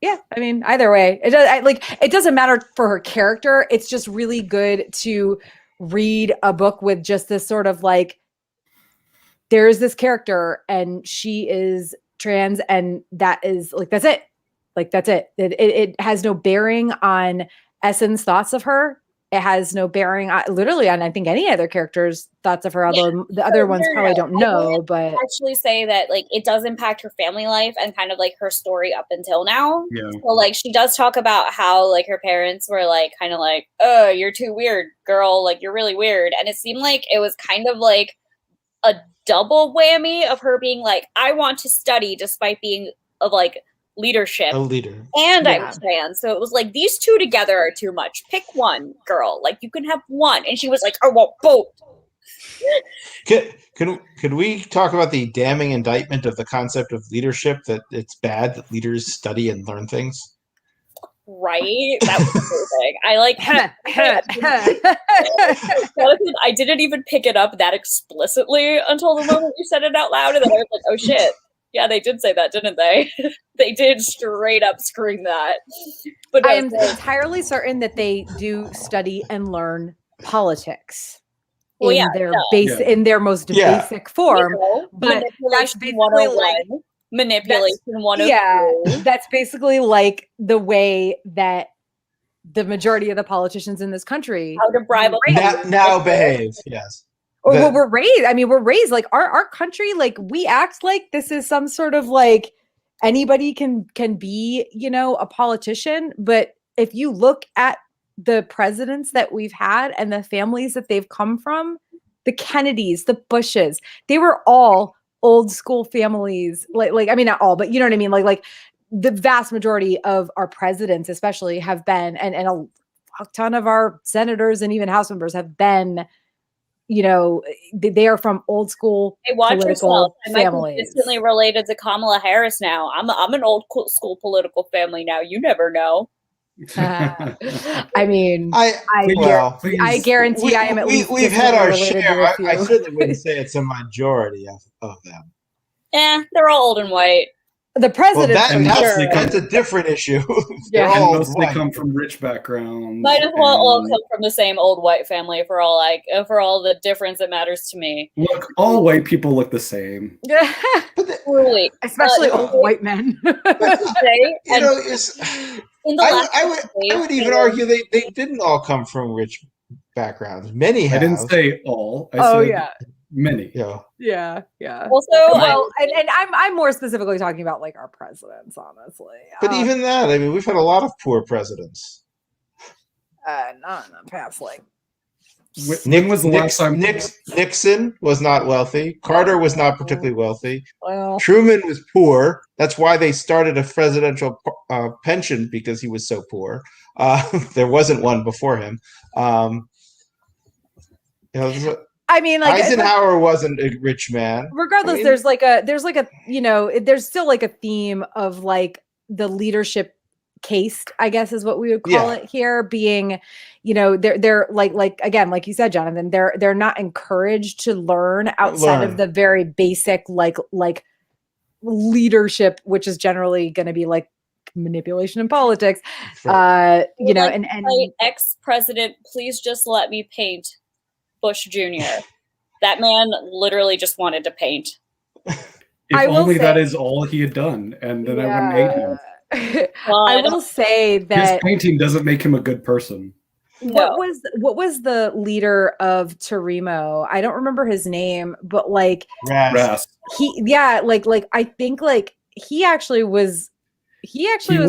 Yeah, I mean, either way, it doesn't matter for her character. It's just really good to read a book with just this sort of like, there's this character and she is trans, and that is like, that's it. Like, that's it. It has no bearing on Essen's thoughts of her. It has no bearing literally on, I think, any other character's thoughts of her, although the other ones probably don't know. But actually say that like it does impact her family life and kind of like her story up until now. Yeah. So like she does talk about how like her parents were like kind of like, oh, you're too weird, girl. Like, you're really weird. And it seemed like it was kind of like a double whammy of her being like, I want to study despite being of like leadership, a leader, and I'm trans. So it was like, these two together are too much. Pick one, girl. Like, you can have one. And she was like, I want both. Could we talk about the damning indictment of the concept of leadership, that it's bad that leaders study and learn things? Right? That was amazing. I like I didn't even pick it up that explicitly until the moment you said it out loud, and then I was like, oh shit. Yeah, they did say that, didn't they? They did straight up scream that. But I am entirely certain that they do study and learn politics in their most basic form. But that's basically like manipulation 101. Yeah, that's basically like the way that the majority of the politicians in this country how to bribe now behave. Yes. Or we're raised. I mean, we're raised like our country. Like, we act like this is some sort of like anybody can be, a politician. But if you look at the presidents that we've had and the families that they've come from, the Kennedys, the Bushes, they were all old school families. Like I mean, not all, but you know what I mean? Like the vast majority of our presidents, especially, have been, and a ton of our senators and even House members have been, you know, they are from old school political I might be families. distantly related to Kamala Harris now. I'm an old school political family now. You never know. I mean, I guarantee I am at least we've had our related share. to a few. I certainly wouldn't say it's a majority of them. They're all old and white. The president, that's a different issue. They're and all mostly white. come from rich backgrounds. Might as well all come from the same old white family for all the difference that matters to me. Look, all white people look the same. Truly, especially old white men. I would even argue they didn't all come from rich backgrounds. Many have. I didn't say all. I said many. Yeah. Also, and I'm more specifically talking about like our presidents, honestly. But even that, I mean, we've had a lot of poor presidents. Not in the past, like. When was the last time? Nixon was not wealthy. Carter was not particularly wealthy. Well, Truman was poor. That's why they started a presidential pension, because he was so poor. There wasn't one before him. I mean, like Eisenhower wasn't a rich man. Regardless, there's a you know, there's still like a theme of like the leadership cased, I guess is what we would call it here, being, you know, they're like again, like you said, Jonathan, they're not encouraged to learn outside of the very basic like leadership, which is generally going to be like manipulation in politics. Sure. You know, like, and ex-president, please just let me paint Bush Jr. That man literally just wanted to paint. If only that is all he had done, and then I wouldn't hate him. I will say that his painting doesn't make him a good person. What was the leader of Tarimo? I don't remember his name, but like Ras. I think like he actually was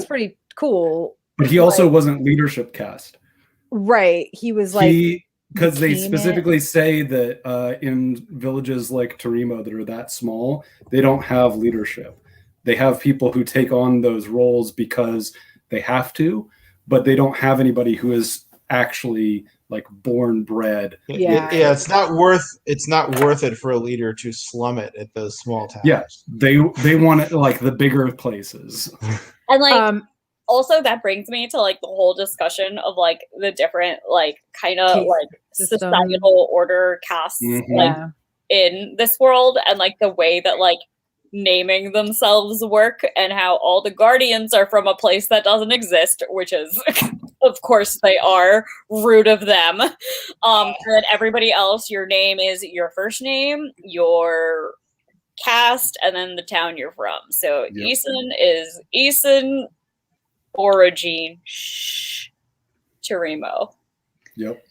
pretty cool. But he also wasn't leadership cast. Right. He was like because they specifically say that in villages like Tarimo that are that small, they don't have leadership. They have people who take on those roles because they have to, but they don't have anybody who is actually like born bred. Yeah, it's not worth it for a leader to slum it at those small towns. Yeah, they want it like the bigger places. And like also that brings me to like the whole discussion of like the different like kind of like societal order casts like in this world, and like the way that like naming themselves work, and how all the guardians are from a place that doesn't exist, which is of course they are, rude of them. And then everybody else, your name is your first name, your caste, and then the town you're from. So Eason is Eason Origin Tarimo. Yep.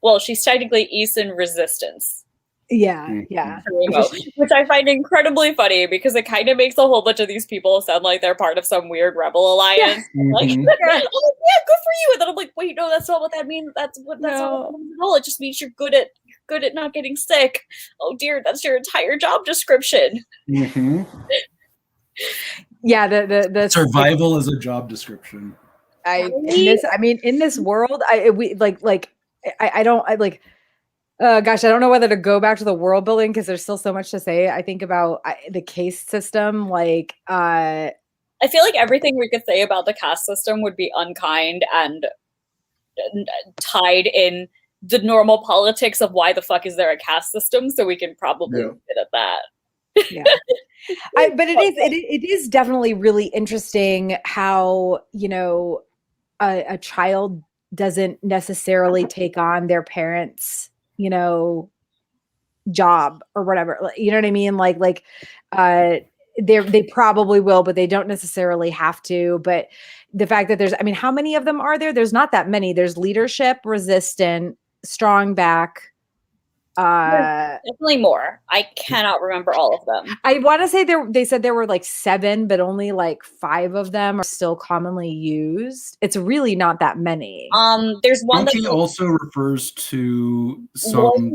Well, she's technically Eason Resistance. Yeah. Tarimo, which I find incredibly funny because it kind of makes a whole bunch of these people sound like they're part of some weird rebel alliance. Like, I'm like, yeah, good for you. And then I'm like, wait, no, that's not what that means. That's not what that means at all. It just means you're good at not getting sick. Oh dear, that's your entire job description. Yeah, the survival is a job description. In this world, gosh, I don't know whether to go back to the world building because there's still so much to say. I think about the caste system. Like, I feel like everything we could say about the caste system would be unkind and tied in the normal politics of why the fuck is there a caste system. So we can probably get at that. Yeah, but it is definitely really interesting how, you know, a child doesn't necessarily take on their parents', you know, job or whatever. You know what I mean? Like they probably will, but they don't necessarily have to. But the fact that I mean, how many of them are there? There's not that many. There's leadership, resistant, strong back. Definitely more. I cannot remember all of them. I want to say they said there were like 7, but only like 5 of them are still commonly used. It's really not that many. There's one that also refers to some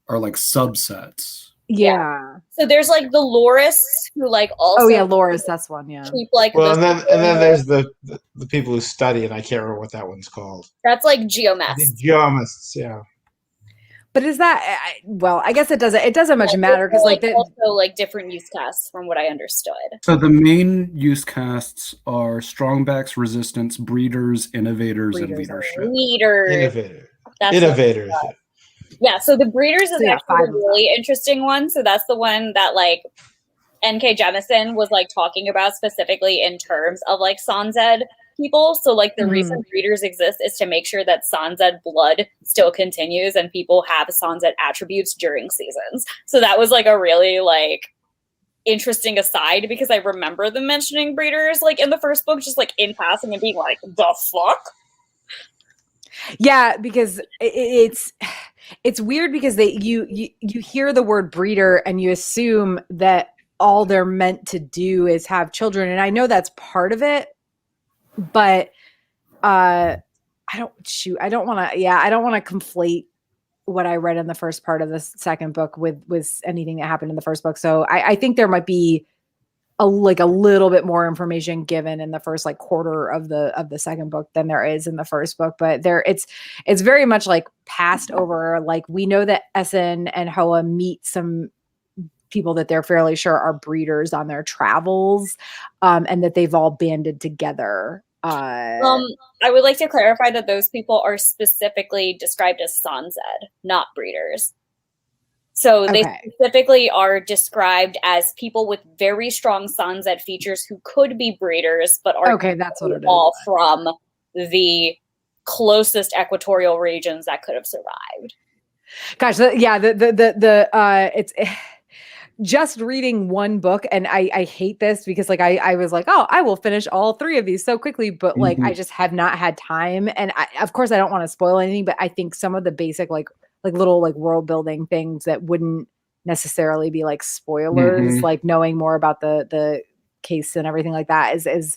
are like subsets. Yeah. So there's like the Lorists who like also Oh yeah, Loris, that's one. Yeah. keep like Well, the and then there's the people who study, and I can't remember what that one's called. that's like The geomests. geomists, yeah. But is that well? I guess it doesn't much matter because like also like different use casts from what I understood. So the main use casts are strongbacks, resistance, breeders, innovators, and leadership. Innovator. That's Innovators. yeah, so the breeders is So, yeah, actually five a of really interesting one. So that's the one that like N.K. Jemisin was like talking about specifically in terms of like Sanzed people. So like the reason breeders exist is to make sure that Sanzed blood still continues and people have Sanzed attributes during seasons. So that was like a really like interesting aside because I remember them mentioning breeders like in the first book, just like in passing and being like, the fuck? Yeah, because it's weird because you hear the word breeder and you assume that all they're meant to do is have children, and I know that's part of it, but I don't want to conflate what I read in the first part of the second book with anything that happened in the first book. So I think there might be a little bit more information given in the first like quarter of the second book than there is in the first book, but it's very much like passed over. Like we know that Essen and Hoa meet some people that they're fairly sure are breeders on their travels, and that they've all banded together. I would like to clarify that those people are specifically described as Sanzed, not breeders. So they specifically are described as people with very strong Sanzed features who could be breeders, but are that's what it all is. from the closest equatorial regions that could have survived. Gosh, it's just reading one book, and I hate this because like I was like, oh, I will finish all three of these so quickly, but like I just have not had time, and of course I don't want to spoil anything, but I think some of the basic like little like world building things that wouldn't necessarily be like spoilers, like knowing more about the case and everything like that is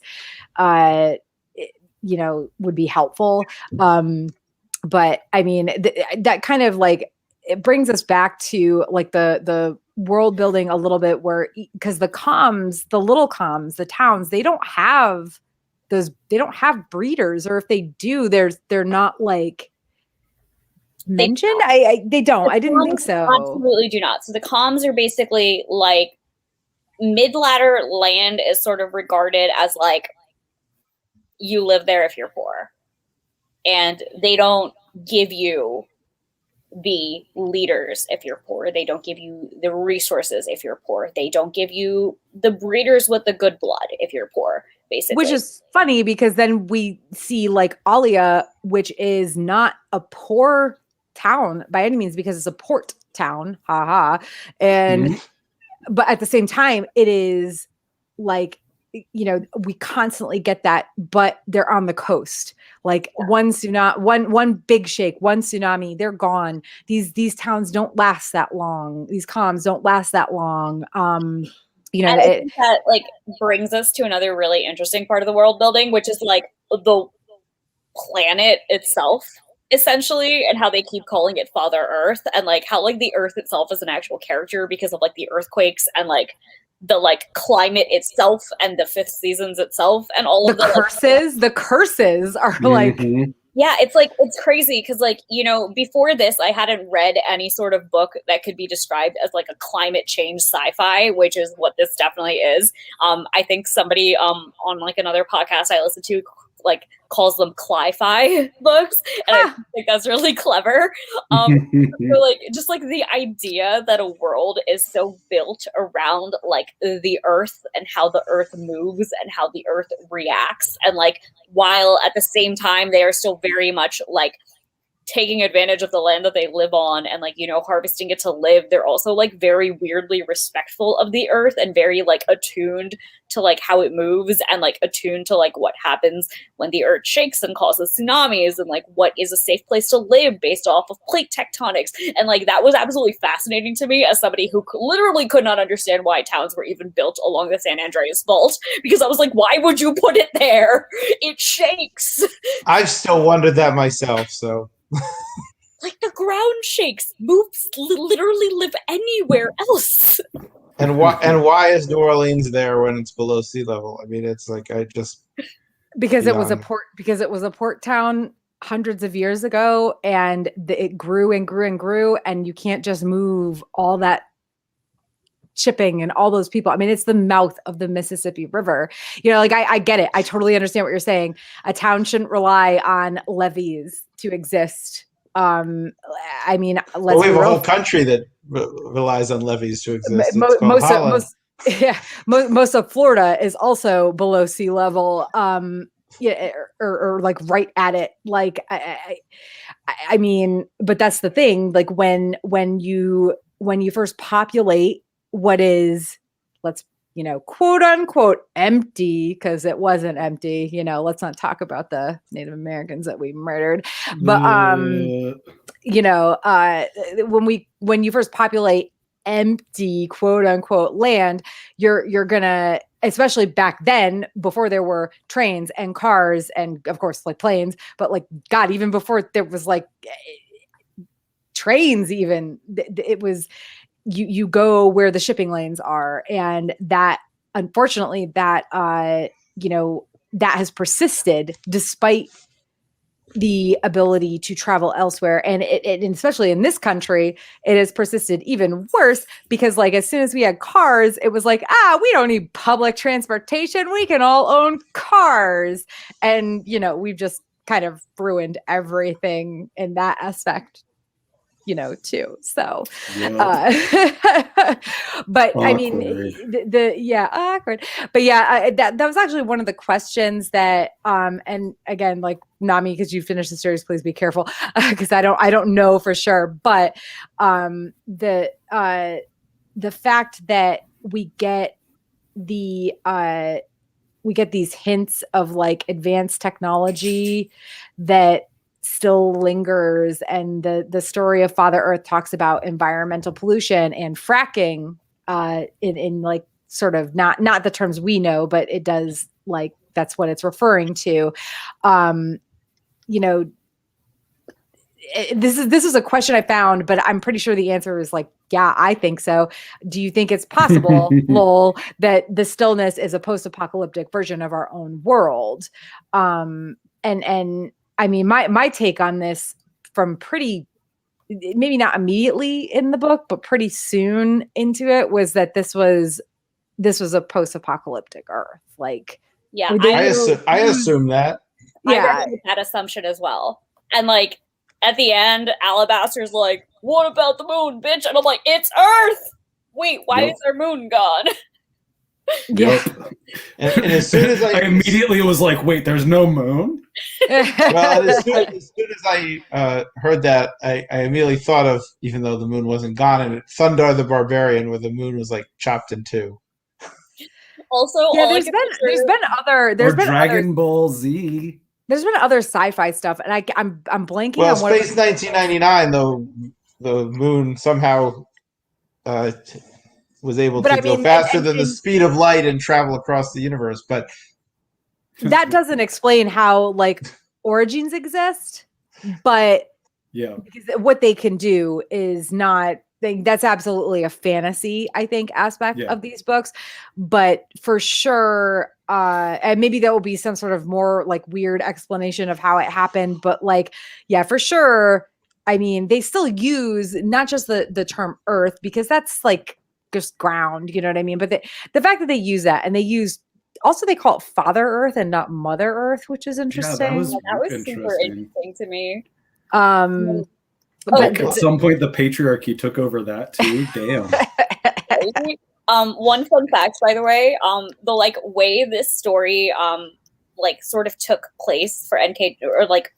would be helpful. But I mean that kind of like it brings us back to like the world building a little bit, where because the little comms, the towns, they don't have breeders, or if they do, they're not like mentioned. They don't. I didn't think so. Absolutely do not. So the comms are basically like mid-ladder land is sort of regarded as like you live there if you're poor, and they don't give you the leaders if you're poor. They don't give you the resources if you're poor. They don't give you the breeders with the good blood if you're poor, basically. Which is funny because then we see like Alia, which is not a poor town by any means because it's a port town, and but at the same time it is like, you know, we constantly get that, but they're on the coast. Like one big shake, one tsunami, they're gone. These towns don't last that long. These comms don't last that long. You know, and I think that like brings us to another really interesting part of the world building, which is like the planet itself, essentially, and how they keep calling it Father Earth, and like how like the Earth itself is an actual character because of like the earthquakes and like the like climate itself and the fifth seasons itself and all of the curses. The curses are like, yeah, it's like it's crazy because like, you know, before this I hadn't read any sort of book that could be described as like a climate change sci-fi, which is what this definitely is. I think somebody on like another podcast I listened to like calls them cli-fi books, and I think that's really clever. So like just like the idea that a world is so built around like the earth and how the earth moves and how the earth reacts, and like while at the same time they are still very much like taking advantage of the land that they live on and like, you know, harvesting it to live, they're also like very weirdly respectful of the earth and very like attuned to like how it moves and like attuned to like what happens when the earth shakes and causes tsunamis and like what is a safe place to live based off of plate tectonics. And like that was absolutely fascinating to me as somebody who literally could not understand why towns were even built along the San Andreas Fault, because I was like, why would you put it there? It shakes. I've still wondered that myself, so like the ground shakes. Moose literally live anywhere else. And why is New Orleans there when it's below sea level? I mean, it's like because it was a port town hundreds of years ago, and it grew and grew and grew, and you can't just move all that shipping and all those people. I mean, it's the mouth of the Mississippi River. Like I get it. I totally understand what you're saying. A town shouldn't rely on levees to exist. I mean, we have a whole country that relies on levees to exist. Most of Florida is also below sea level. Or like right at it. Like I mean, but that's the thing. Like when you first populate what is, let's quote unquote empty, because it wasn't empty. Let's not talk about the Native Americans that we murdered. But when you first populate empty quote unquote land, you're gonna, especially back then, before there were trains and cars and of course like planes, but like God, even before there was like trains, even it was you go where the shipping lanes are, and that unfortunately that that has persisted despite the ability to travel elsewhere. And it especially in this country, it has persisted even worse, because like as soon as we had cars, it was like, we don't need public transportation, we can all own cars. And we've just kind of ruined everything in that aspect too. So but awkward. I mean awkward. But that was actually one of the questions that and again, like Nami, because you finished the series, please be careful, because I don't know for sure, but the fact that we get these hints of like advanced technology that still lingers, and the story of Father Earth talks about environmental pollution and fracking in like sort of not the terms we know, but it does, like that's what it's referring to. This is a question I found, but I'm pretty sure the answer is like, yeah, I think so. Do you think it's possible, lol, that the stillness is a post-apocalyptic version of our own world? And I mean, my take on this from pretty, maybe not immediately in the book, but pretty soon into it, was that this was a post-apocalyptic Earth. Like, yeah, I assume that. I read that assumption as well. And like at the end, Alabaster's like, "What about the moon, bitch?" And I'm like, "It's Earth. Wait, why is our moon gone?" Yeah. And as soon as I immediately was like, wait, there's no moon? Well, as soon as I heard that, I immediately thought of, even though the moon wasn't gone, and Thundar the Barbarian, where the moon was like chopped in two. Also, there's been Dragon Ball Z. There's been other sci-fi stuff, and I'm blanking on what. Space 1999, though, the moon somehow was able to go faster than the speed of light and travel across the universe, but that doesn't explain how like origins exist. But yeah, because what they can do is not. That's absolutely a fantasy, I think, aspect of these books. But for sure, and maybe that will be some sort of more like weird explanation of how it happened. But like, yeah, for sure. I mean, they still use not just the term Earth, because that's like just ground, you know what I mean? But the fact that they use that, and they call it Father Earth and not Mother Earth, which is interesting. That was super interesting to me. But at some point, the patriarchy took over that too. Damn. One fun fact, by the way, the like way this story like sort of took place for NK, or like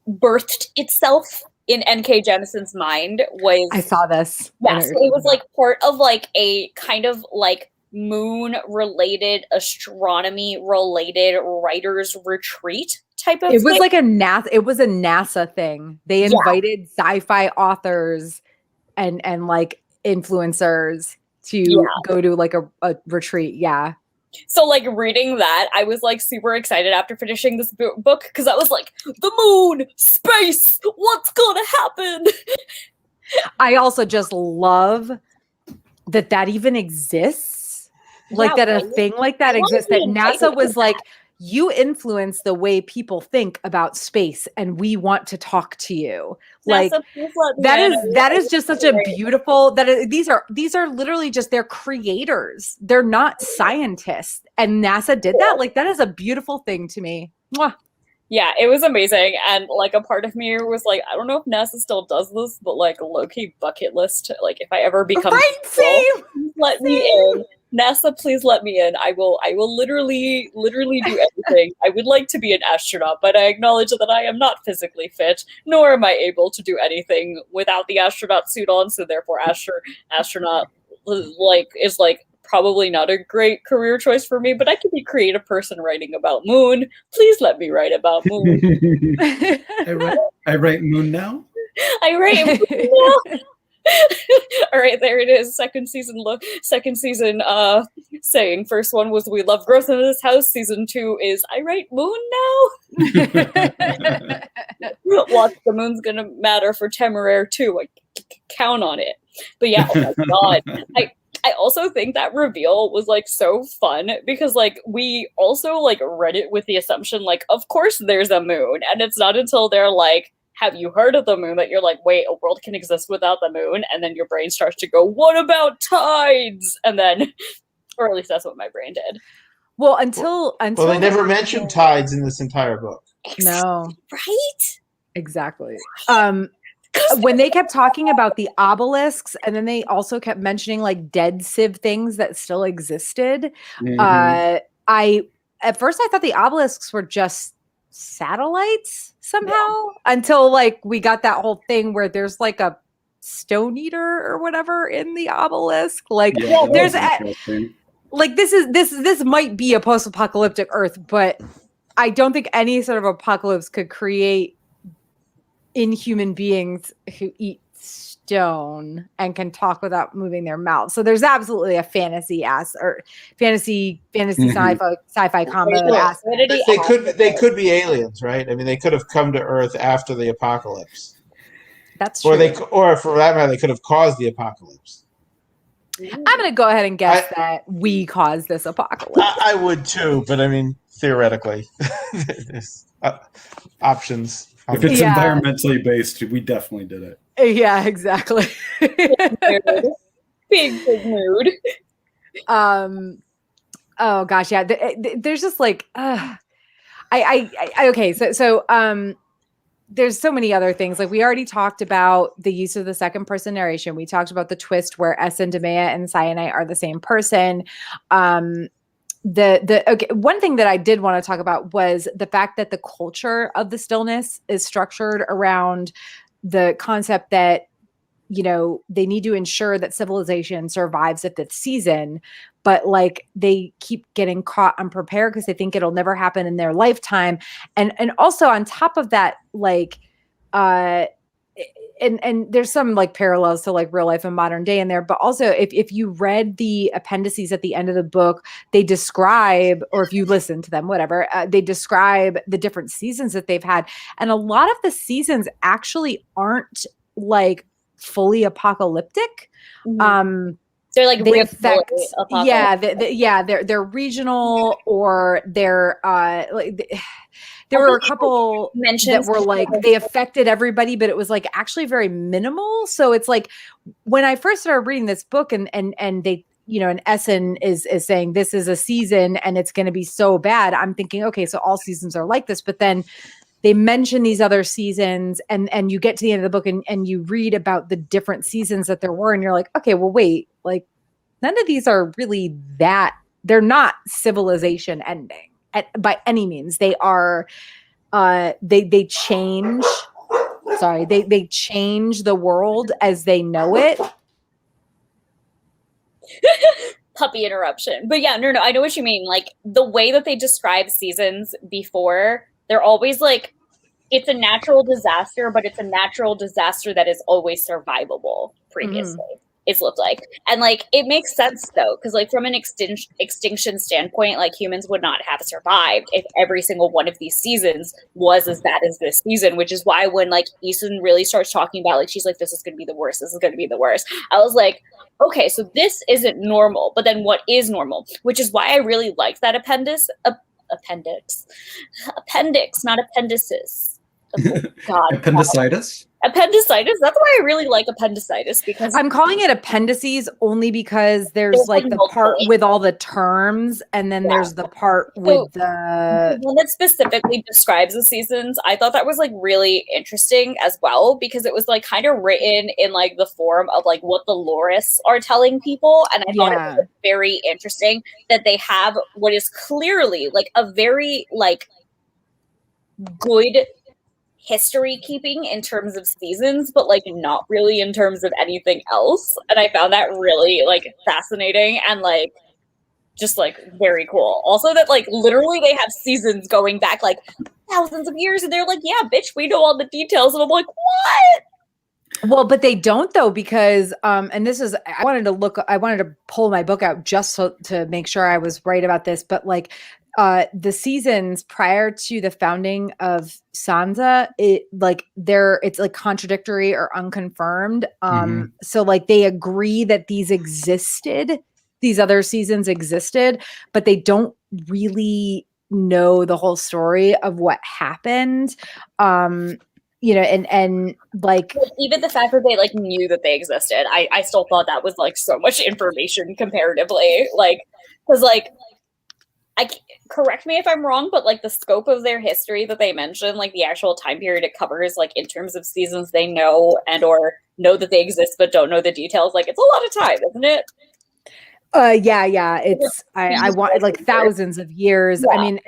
birthed itself in NK Jemisin's mind, was I saw this. Yeah, so it was like part of like a kind of like moon related, astronomy related writers retreat type of thing. Was like a NASA thing. They invited sci-fi authors and like influencers to go to like a retreat. Yeah. So, like, reading that, I was, like, super excited after finishing this book, because I was like, the moon, space, what's gonna happen? I also just love that even exists. Like, Yeah, that a right? thing like that I wanna exists, be that NASA invited was to like, you influence the way people think about space, and we want to talk to you. Like, NASA, please let me that in. is just such a beautiful, these are literally just, they're creators. They're not scientists. And NASA did that. Like, that is a beautiful thing to me. Mwah. Yeah, it was amazing. And, like, a part of me was like, I don't know if NASA still does this, but, like, low-key bucket list, like, if I ever become Right, same. please let me in. NASA, please let me in. I will literally do everything. I would like to be an astronaut, but I acknowledge that I am not physically fit, nor am I able to do anything without the astronaut suit on, so therefore astronaut like is like probably not a great career choice for me, but I could be a creative person writing about moon. Please let me write about moon. I write moon now. I write moon now. All right, there it is. Second season saying. First one was we love growth in this house. Season 2 is I write moon now. Watch, the moon's gonna matter for Temeraire too. I count on it. But yeah, oh my god. I also think that reveal was like so fun because like we also like read it with the assumption like of course there's a moon, and it's not until they're like, have you heard of the moon, that you're like, wait, a world can exist without the moon, and then your brain starts to go, what about tides? And then, or at least that's what my brain did. Well, until they never mentioned tides in this entire book. No. Right? Exactly. When they kept talking about the obelisks, and then they also kept mentioning like dead civ things that still existed. Mhm. At first I thought the obelisks were just satellites somehow, until like we got that whole thing where there's like a stone eater or whatever in the obelisk. Like there's like this might be a post-apocalyptic Earth, but I don't think any sort of apocalypse could create inhuman beings who eat stone and can talk without moving their mouth. So there's absolutely a fantasy sci-fi combo. They could be aliens, right? I mean, they could have come to Earth after the apocalypse. That's true. Or for that matter, they could have caused the apocalypse. I'm going to go ahead and guess that we caused this apocalypse. I would too, but I mean, theoretically, there's options. If it's environmentally based, we definitely did it. Yeah, exactly. Big mood. Oh gosh, yeah. There's just like, okay. So there's so many other things. Like we already talked about the use of the second person narration. We talked about the twist where Essen, Demea, and Cyanite are the same person. One thing that I did want to talk about was the fact that the culture of the stillness is structured around the concept that, you know, they need to ensure that civilization survives the 5th season, but like they keep getting caught unprepared because they think it'll never happen in their lifetime. And also on top of that, like, and there's some like parallels to like real life and modern day in there, but also if you read the appendices at the end of the book, they describe, or if you listen to them, whatever, they describe the different seasons that they've had. And a lot of the seasons actually aren't like fully apocalyptic. Mm-hmm. They're like they affect, they're regional, or they're there were a couple that were like they affected everybody, but it was like actually very minimal. So it's like when I first started reading this book and they, you know, and Essen is saying this is a season and it's going to be so bad, I'm thinking, okay, so all seasons are like this. But then they mention these other seasons and you get to the end of the book and you read about the different seasons that there were, and you're like, okay, well, wait, like none of these are really that, they're not civilization ending by any means. They are they change they change the world as they know it. Puppy interruption. But yeah, no, I know what you mean. Like the way that they describe seasons before, they're always like, it's a natural disaster, but it's a natural disaster that is always survivable previously. it's looked like. And like it makes sense though, because like from an extinction standpoint, like humans would not have survived if every single one of these seasons was as bad as this season, which is why when like Eason really starts talking about like she's like, this is gonna be the worst, this is gonna be the worst, I was like, okay, so this isn't normal. But then what is normal? Which is why I really liked that appendix, not appendices. Oh, God. Appendicitis? Appendicitis. That's why I really like appendicitis, because I'm calling it appendices only because there's like the part with all the terms, and then there's the part with the one that specifically describes the seasons. I thought that was like really interesting as well, because it was like kind of written in like the form of like what the lorists are telling people, and I thought it was very interesting that they have what is clearly like a very like good history keeping in terms of seasons, but like not really in terms of anything else. And I found that really like fascinating and like just like very cool. Also that like literally they have seasons going back like thousands of years, and they're like, yeah, bitch, we know all the details. And I'm like, what? Well, but they don't though, because and this is I wanted to pull my book out just to make sure I was right about this, but like the seasons prior to the founding of Sansa, it's like contradictory or unconfirmed. So like they agree that these other seasons existed, but they don't really know the whole story of what happened. You know, and like even the fact that they like knew that they existed, I still thought that was like so much information comparatively, like because like correct me if I'm wrong, but like the scope of their history that they mentioned, like the actual time period it covers, like in terms of seasons they know and or know that they exist but don't know the details, like it's a lot of time, isn't it? Yeah. It's I want like thousands of years. Yeah. I mean,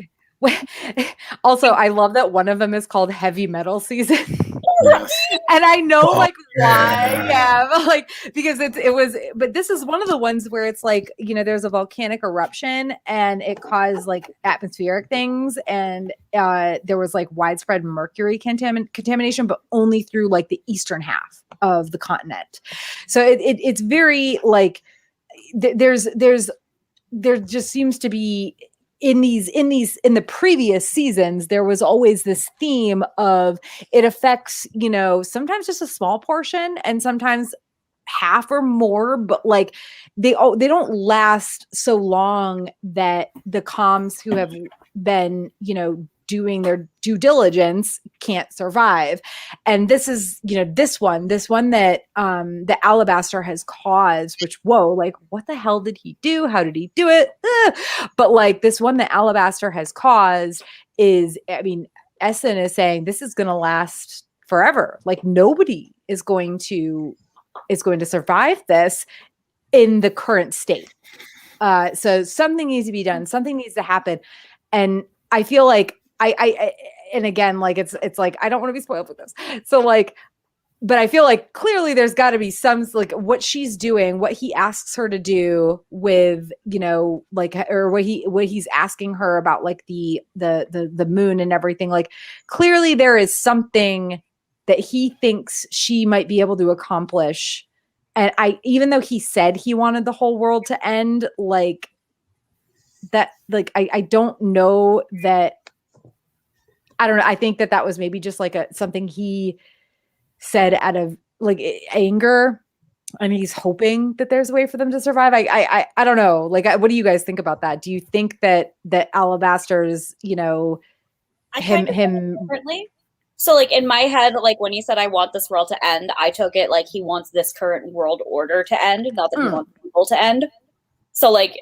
also I love that one of them is called Heavy Metal Season. Yes. And I know like why, but like because but this is one of the ones where it's like, you know, there's a volcanic eruption and it caused like atmospheric things, and there was like widespread mercury contamination, but only through like the eastern half of the continent. So it's very like there just seems to be in the previous seasons, there was always this theme of it affects, you know, sometimes just a small portion and sometimes half or more, but like they don't last so long that the comms who have been, you know, doing their due diligence can't survive. And this is, you know, this one that the Alabaster has caused, which, whoa, like what the hell did he do? How did he do it? But like this one that Alabaster has caused is, I mean, Essen is saying this is going to last forever. Like nobody is going to survive this in the current state. So something needs to be done. Something needs to happen. And I feel like and again, like it's like I don't want to be spoiled with this. So like, but I feel like clearly there's got to be some like what she's doing, what he asks her to do with, you know, like, or what he's asking her about like the moon and everything. Like clearly there is something that he thinks she might be able to accomplish. And even though he said he wanted the whole world to end, like that, like I don't know that. I don't know. I think that was maybe just like something he said out of like anger, and he's hoping that there's a way for them to survive. I don't know. Like, what do you guys think about that? Do you think that Alabaster's, you know, him differently? So like in my head, like when he said, I want this world to end, I took it like he wants this current world order to end, not that he wants people to end. So like,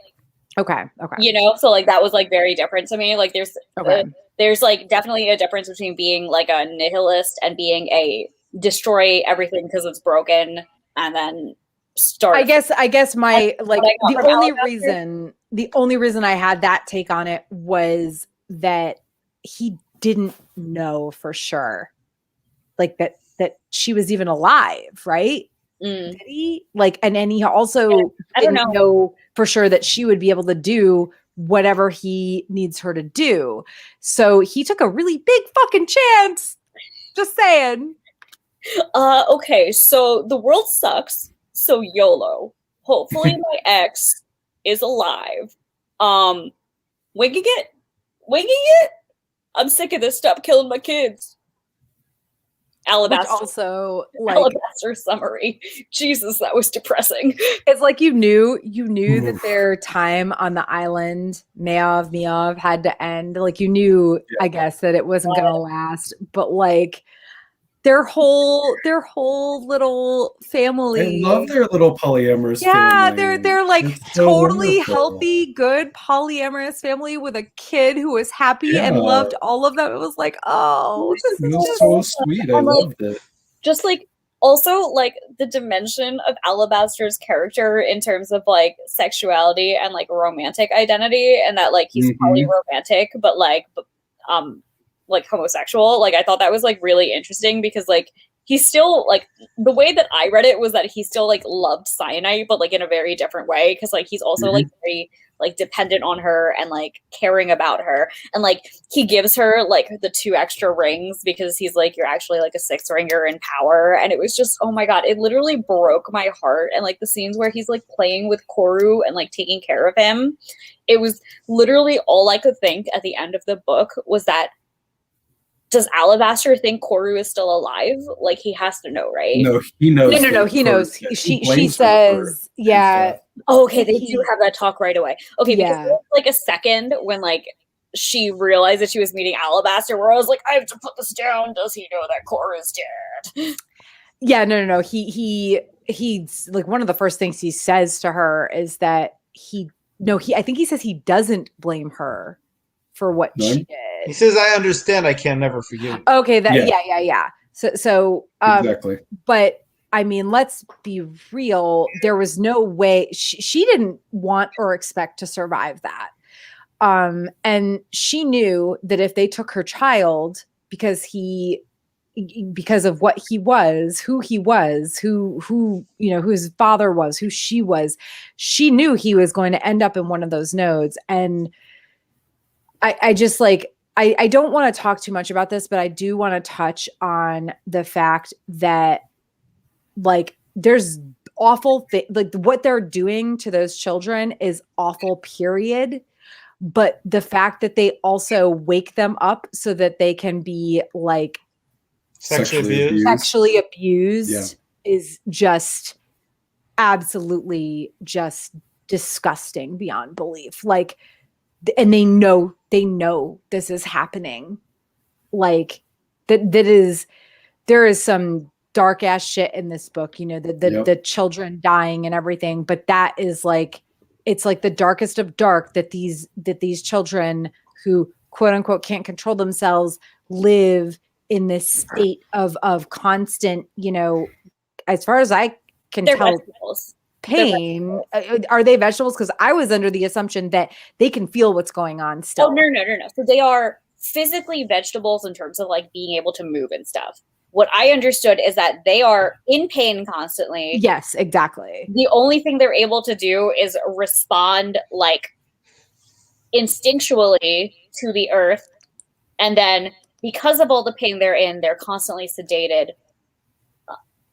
okay. You know, so like that was like very different to me. Like there's like definitely a difference between being like a nihilist and being a destroy everything because it's broken and then start. I guess my like the only reason I had that take on it was that he didn't know for sure, like that she was even alive, right? Did he? Like, and he also didn't know for sure that she would be able to do whatever he needs her to do. So he took a really big fucking chance. Just saying. Okay, so the world sucks. So YOLO. Hopefully my ex is alive. Winging it. I'm sick of this. Stop killing my kids. Which also, like, Alabaster summary. Jesus, that was depressing. it's like you knew that their time on the island, Meow had to end. Like, you knew, I guess, that it wasn't going to last. But like their whole little family. I love their little polyamorous family. They're like It's so totally wonderful. healthy, good polyamorous family with a kid who was happy and loved all of them. It was like, oh, It was so sweet. I loved it. Just like also like the dimension of Alabaster's character in terms of like sexuality and like romantic identity, and that like he's polyromantic, but like homosexual. Like I thought that was like really interesting because like he's still like, the way that I read it was that he still like loved Cyanide, but like in a very different way, because like he's also like very like dependent on her and like caring about her, and like he gives her like the 2 extra rings because he's like, you're actually like a 6th ringer in power. And it was just, oh my god, it literally broke my heart. And like the scenes where he's like playing with Koru and like taking care of him, it was literally all I could think at the end of the book was that, does Alabaster think Koru is still alive? Like, he has to know, right? No, he knows. No, he knows. She says, yeah. Oh, okay, they do have that talk right away. Okay, because there was like a second when like she realized that she was meeting Alabaster where I was like, I have to put this down. Does he know that Koru is dead? Yeah, no. He's like, one of the first things he says to her is that I think he says he doesn't blame her for what she did. He says, I understand, I can never forgive you. Okay, yeah. So exactly. But I mean, let's be real. There was no way she didn't want or expect to survive that. And she knew that if they took her child, because of what he was, who who his father was, who she was, she knew he was going to end up in one of those nodes. And I just like, I don't want to talk too much about this, but I do want to touch on the fact that like there's awful like what they're doing to those children is awful, period. But the fact that they also wake them up so that they can be like sexually abused is just absolutely just disgusting beyond belief. Like, and they know this is happening. Like there is some dark ass shit in this book, the children dying and everything, but that is like, it's like the darkest of dark that these children who quote unquote can't control themselves live in this state of constant, as far as I can tell, pain. Are they vegetables? Because I was under the assumption that they can feel what's going on still. Oh, no. So they are physically vegetables in terms of like being able to move and stuff. What I understood is that they are in pain constantly. Yes, exactly. The only thing they're able to do is respond like instinctually to the earth. And then because of all the pain they're in, they're constantly sedated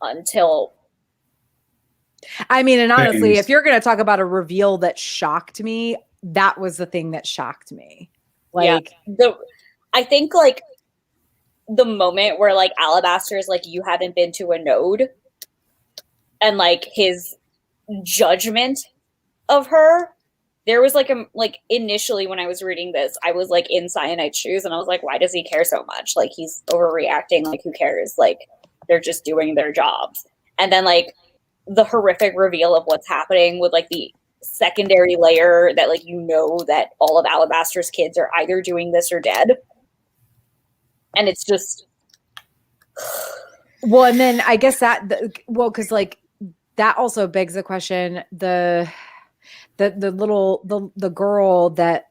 until... I mean, and honestly, if you're going to talk about a reveal that shocked me, that was the thing that shocked me. Like, I think like the moment where like Alabaster is like, you haven't been to a node, and like his judgment of her, there was like initially when I was reading this, I was like in Cyanide's shoes, and I was like, why does he care so much? Like, he's overreacting. Like, who cares? Like, they're just doing their jobs. And then like the horrific reveal of what's happening with like the secondary layer that like, that all of Alabaster's kids are either doing this or dead. And it's just... Well, and then I guess because like that also begs the question, the girl that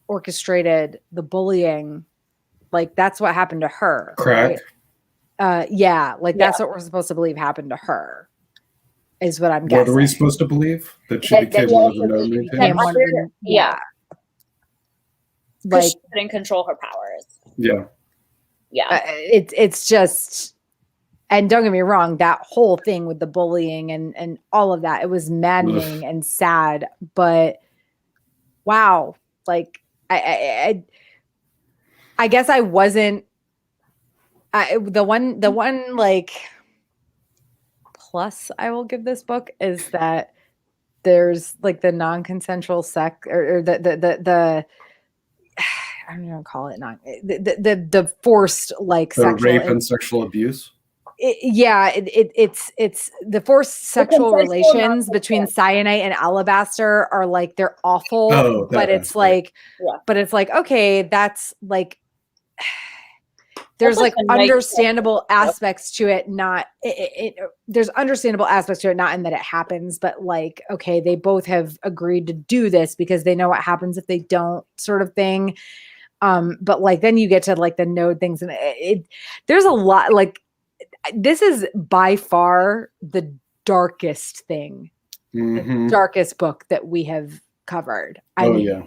orchestrated the bullying, like that's what happened to her. Correct. Right? That's what we're supposed to believe happened to her, is what I'm guessing. What are we supposed to believe? That she became one of the known maintainers? Yeah. Like, she couldn't control her powers. Yeah. Yeah. It's just And don't get me wrong, that whole thing with the bullying and all of that, it was maddening and sad. But wow, like I guess I wasn't. The one like plus I will give this book is that there's like the non-consensual sex or the I'm gonna call it not the forced like The sexual rape and sexual abuse. It's the forced sexual consensual relations non-consent. between Cyanite and Alabaster are like they're awful, Oh, that but it's aspect. like, Yeah. but it's like okay, that's like there's That's like like a nice understandable example. aspects to it, not there's understandable aspects to it, not in that it happens, but like okay, they both have agreed to do this because they know what happens if they don't, sort of thing. But like then you get to like the node things, and there's a lot like. This is by far the darkest thing, the darkest book that we have covered. I mean, yeah.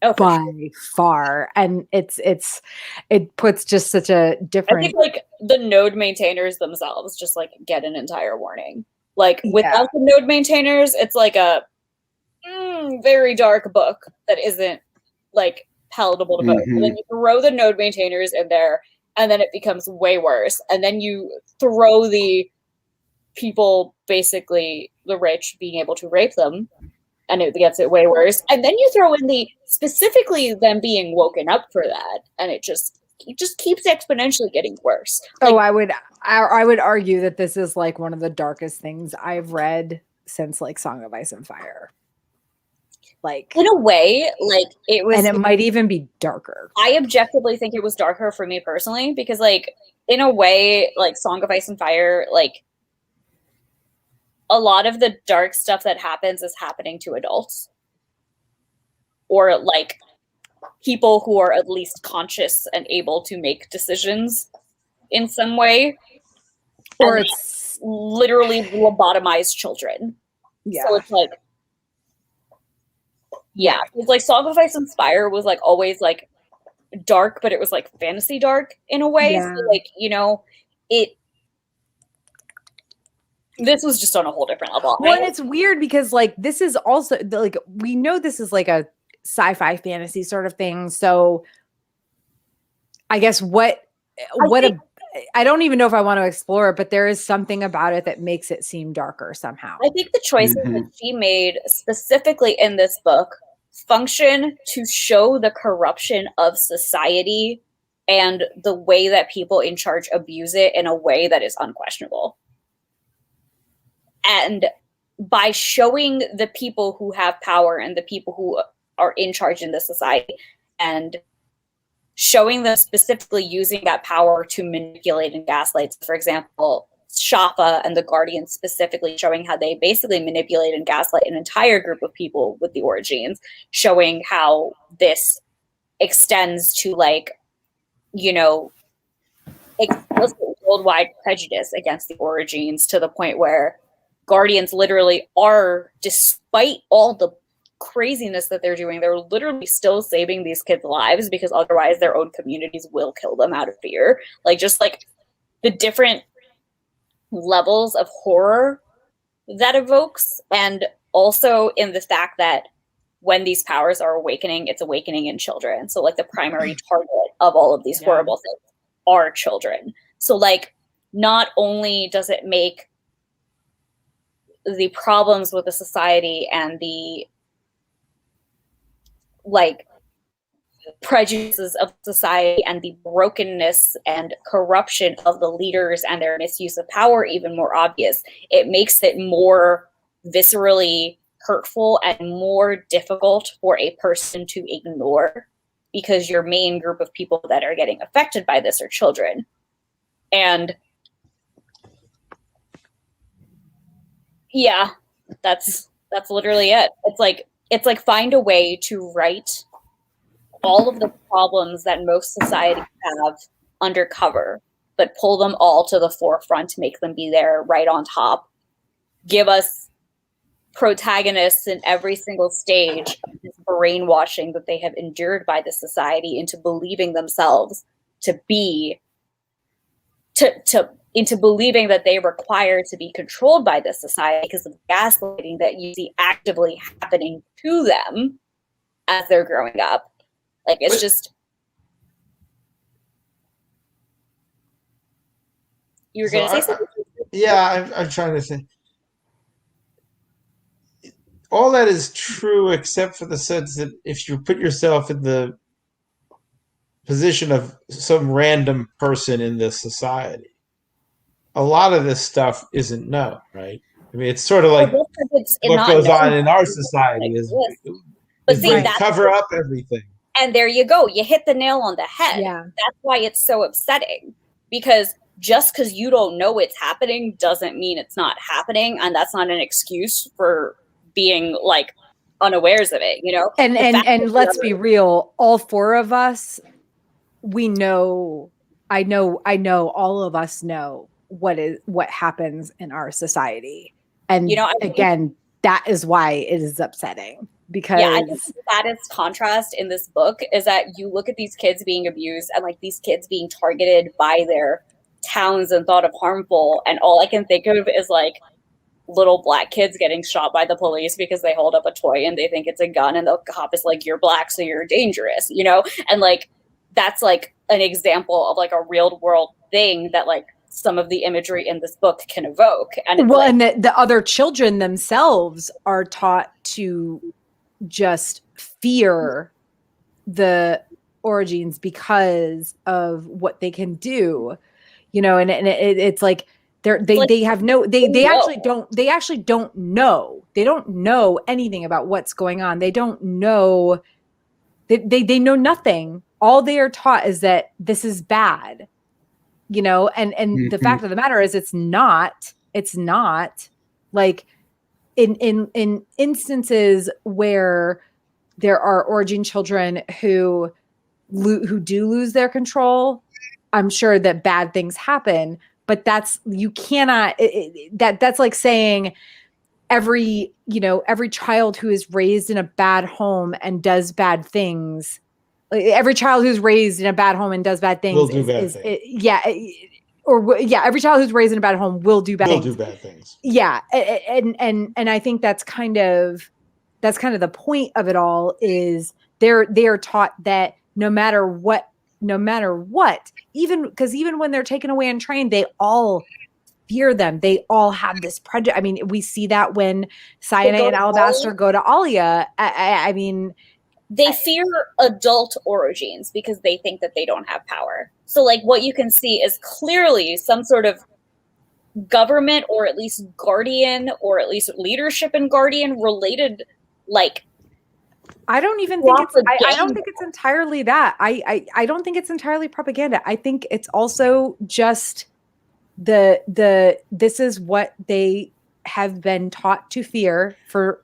Oh, for by sure. far. And it puts just such a I different. think like the node maintainers themselves just like get an entire warning. Like without the node maintainers, it's like a very dark book that isn't like palatable to both. And then you throw the node maintainers in there, and then it becomes way worse. And then you throw the people, basically the rich, being able to rape them, and it gets it way worse. And then you throw in the specifically them being woken up for that, and it just keeps exponentially getting worse. Like, I would argue that this is like one of the darkest things I've read since like Song of Ice and Fire. Like in a way, like it was, and it might even be darker. I objectively think it was darker for me personally, because like in a way, like Song of Ice and Fire, like a lot of the dark stuff that happens is happening to adults, or like people who are at least conscious and able to make decisions in some way, Or and it's literally lobotomized children. yeah. So it's like, yeah, it's like Song of Ice and Fire was like always like dark, but it was like fantasy dark in a way. Yeah. So like, you know, this was just on a whole different level. Well, and it's weird because like this is also like we know this is like a sci-fi fantasy sort of thing. So I guess I don't even know if I want to explore it, but there is something about it that makes it seem darker somehow. I think the choices that she made specifically in this book function to show the corruption of society and the way that people in charge abuse it in a way that is unquestionable. And by showing the people who have power and the people who are in charge in the society, and showing them specifically using that power to manipulate and gaslight. For example, Shafa and the Guardians specifically showing how they basically manipulate and gaslight an entire group of people with the Origins, showing how this extends to like, you know, explicit worldwide prejudice against the Origins, to the point where Guardians literally are, despite all the craziness that they're doing, they're literally still saving these kids' lives, because otherwise their own communities will kill them out of fear. Like, just like the different levels of horror that evokes, and also in the fact that when these powers are awakening, it's awakening in children. So like the primary target of all of these horrible things are children. So like not only does it make the problems with the society and the like prejudices of society and the brokenness and corruption of the leaders and their misuse of power even more obvious. It makes it more viscerally hurtful and more difficult for a person to ignore, because your main group of people that are getting affected by this are children. And yeah, that's literally it. It's like find a way to write all of the problems that most societies have undercover, but pull them all to the forefront to make them be there right on top. Give us protagonists in every single stage of this brainwashing that they have endured by the society into believing themselves to be to into believing that they require to be controlled by this society because of the gaslighting that you see actively happening to them as they're growing up. Like, it's just... You were going to say something? Yeah, I'm trying to think. All that is true, except for the sense that if you put yourself in the position of some random person in this society, a lot of this stuff isn't known, right? I mean, it's sort of like what goes on in our society is we cover up everything. And there you go. You hit the nail on the head. Yeah. That's why it's so upsetting. Because just because you don't know it's happening doesn't mean it's not happening. And that's not an excuse for being like unawares of it, you know? And let's be real, all four of us, we know, I know all of us know what happens in our society. And you know, again, that is why it is upsetting. Because I think the saddest contrast in this book is that you look at these kids being abused and like these kids being targeted by their towns and thought of harmful, and all I can think of is like little black kids getting shot by the police because they hold up a toy and they think it's a gun, and the cop is like, you're black, so you're dangerous, you know? And like that's like an example of like a real world thing that like some of the imagery in this book can evoke. And well, like, and the other children themselves are taught to just fear the origins because of what they can do, you know, and it's like they actually don't know anything about what's going on. They don't know, they know nothing. All they are taught is that this is bad, you know, and the fact of the matter is it's not like in instances where there are origin children who do lose their control, I'm sure that bad things happen, but that's like saying every child who is raised in a bad home and does bad things, every child who's raised in a bad home and does bad things will do bad things. Every child who's raised in a bad home will do bad things. Yeah. And I think that's kind of the point of it all, is they are taught that no matter what, even when they're taken away and trained, they all fear them. They all have this prejudice. I mean, we see that when Cyanide and Alabaster go to Alia. I mean, they fear adult origins because they think that they don't have power. So like what you can see is clearly some sort of government, or at least guardian, or at least leadership and guardian related, like, I don't even think I don't think it's entirely that. I don't think it's entirely propaganda. I think it's also just this is what they have been taught to fear for,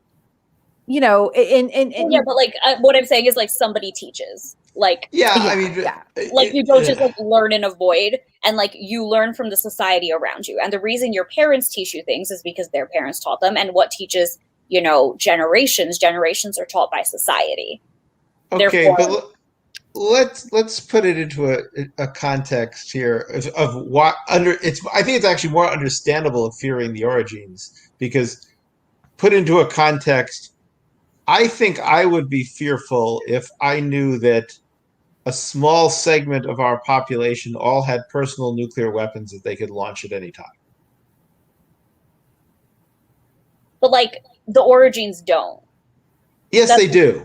you know, but like what I'm saying is like somebody teaches, like, I mean, like you don't just like learn and avoid, and like you learn from the society around you. And the reason your parents teach you things is because their parents taught them, and what teaches, you know, generations are taught by society. Okay, but let's put it into a context here of what I think it's actually more understandable of fearing the origins, because put into a context, I think I would be fearful if I knew that a small segment of our population all had personal nuclear weapons that they could launch at any time. But like the origins don't. Yes, they do.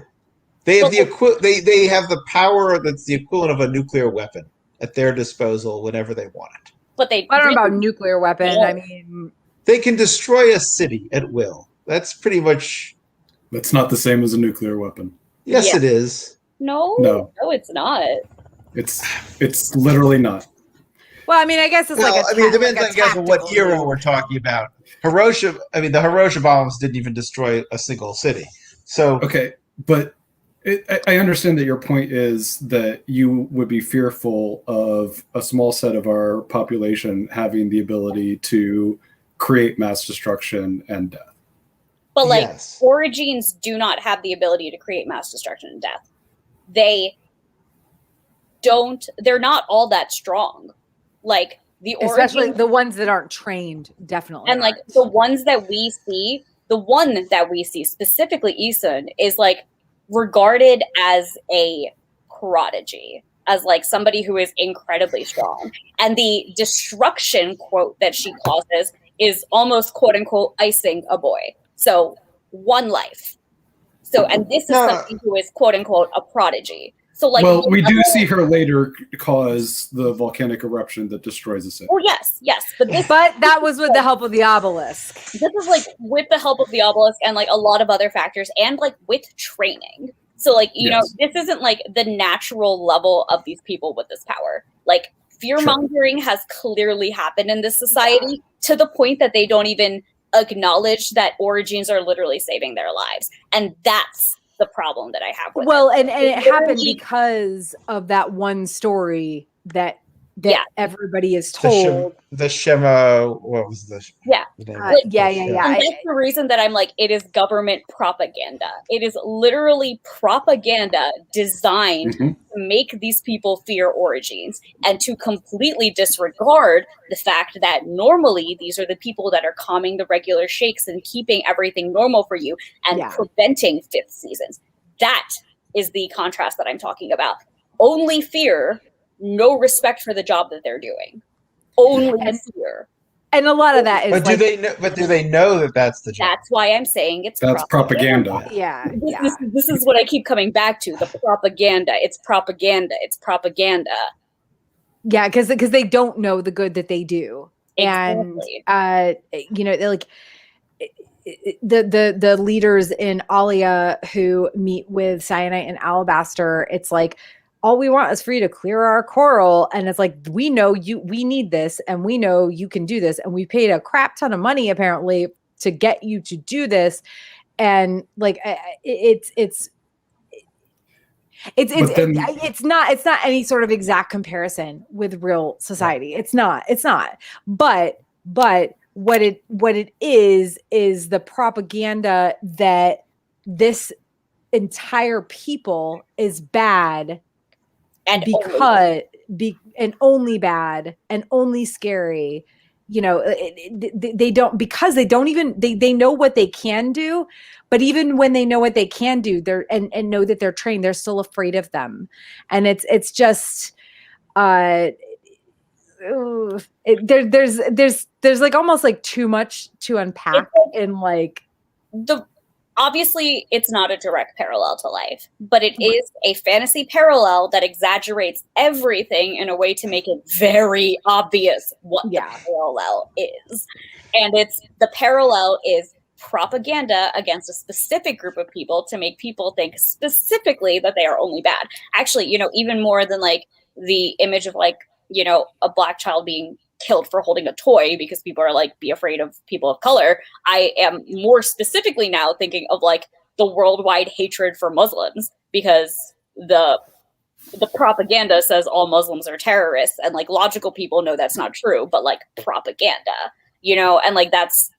They have they have the power that's the equivalent of a nuclear weapon at their disposal whenever they want it. But I don't know about nuclear weapon. Yeah. I mean, they can destroy a city at will. That's pretty much. That's not the same as a nuclear weapon. Yes, it is. No, it's not. It's literally not. Well, I mean, I guess it's it depends on what era we're talking about. The Hiroshima bombs didn't even destroy a single city. So okay, but I understand that your point is that you would be fearful of a small set of our population having the ability to create mass destruction and death. But like origins do not have the ability to create mass destruction and death. They're not all that strong. Like especially origin, the ones that aren't trained, definitely. and like aren't. the ones that we see, the one that we see specifically, Isun, is like regarded as a prodigy, as like somebody who is incredibly strong. And the destruction quote that she causes is almost quote unquote icing a boy. So one life. So, and this is No. somebody who is quote unquote a prodigy. So like, Well, we do see her later cause the volcanic eruption that destroys the city. Oh yes, but But that was with the help of the obelisk. this is like with the help of the obelisk and like a lot of other factors, and like with training. So like, you know, this isn't like the natural level of these people with this power. Like fear mongering has clearly happened in this society to the point that they don't even acknowledge that origins are literally saving their lives. And that's the problem that I have with it. And it happened because of that one story that everybody is told. The Shema, what was the yeah. name? And Yeah. that's the reason that I'm like, it is government propaganda. It is literally propaganda designed to make these people fear origins and to completely disregard the fact that normally these are the people that are calming the regular shakes and keeping everything normal for you and preventing fifth seasons. That is the contrast that I'm talking about. Only fear, no respect for the job that they're doing. Only fear. And a lot of that is. But do they know that that's the job? That's why I'm saying that's propaganda. Yeah. This is what I keep coming back to. The propaganda. It's propaganda. It's propaganda. Yeah, because they don't know the good that they do. Exactly. And you know, they're like the leaders in Alia who meet with Cyanite and Alabaster, it's like, all we want is for you to clear our coral. And it's like, we know we need this, and we know you can do this. And we paid a crap ton of money apparently to get you to do this. And like, it's not any sort of exact comparison with real society. It's not, but what it is the propaganda that this entire people is bad and only bad and only scary. You know, they don't, because they don't even, they know what they can do, but even when they know what they can do, they're and know that they're trained, they're still afraid of them. And it's just there's like almost like too much to unpack in like obviously it's not a direct parallel to life, but it is a fantasy parallel that exaggerates everything in a way to make it very obvious what the parallel is. And the parallel is propaganda against a specific group of people to make people think specifically that they are only bad. Actually, you know, even more than like the image of like, you know, a black child being killed for holding a toy because people are like, be afraid of people of color. I am more specifically now thinking of like the worldwide hatred for Muslims, because the propaganda says all Muslims are terrorists, and like logical people know that's not true, but like propaganda, you know, and like that's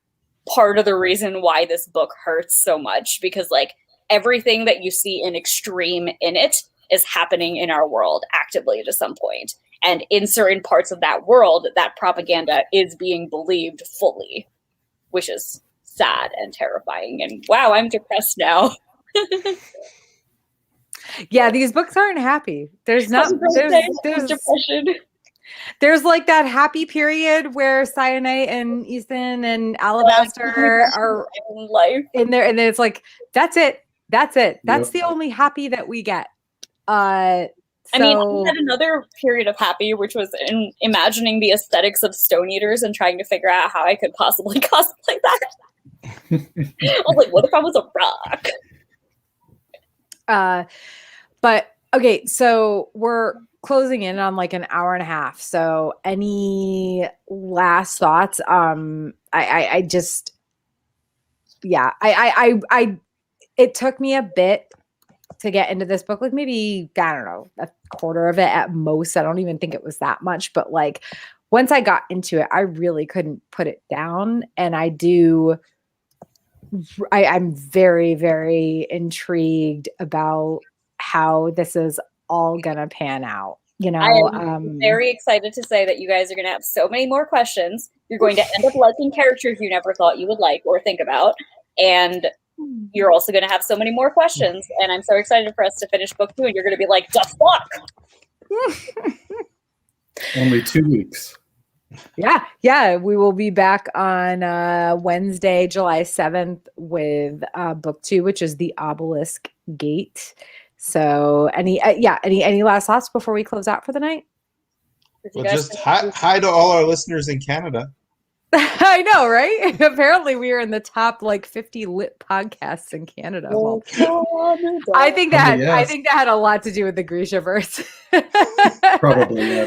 part of the reason why this book hurts so much, because like everything that you see in extreme in it is happening in our world actively to some point. And in certain parts of that world, that propaganda is being believed fully, which is sad and terrifying. And wow, I'm depressed now. Yeah, these books aren't happy. There's depression. There's like that happy period where Cyanite and Easton and Alabaster are in life in there, and then it's like, that's it. That's the only happy that we get. I mean, I had another period of happy, which was in imagining the aesthetics of Stone Eaters and trying to figure out how I could possibly cosplay that. I was like, what if I was a rock? But okay, so we're closing in on like an hour and a half. So any last thoughts? It took me a bit to get into this book, like maybe, I don't know, a quarter of it at most. I don't even think it was that much, but like once I got into it, I really couldn't put it down. And I'm very, very intrigued about how this is all gonna pan out. you know, I am very excited to say that you guys are going to have so many more questions. You're going to end up liking characters you never thought you would like or think about. And you're also going to have so many more questions. And I'm so excited for us to finish book 2. And you're going to be like, the fuck? Only 2 weeks. Yeah. We will be back on Wednesday, July 7th with book 2, which is The Obelisk Gate. So any last thoughts before we close out for the night? Well, just hi to all our listeners in Canada. I know, right? Apparently we are in the top 50 lit podcasts in Canada. Well, I think that had a lot to do with the Grishaverse. Probably, yeah.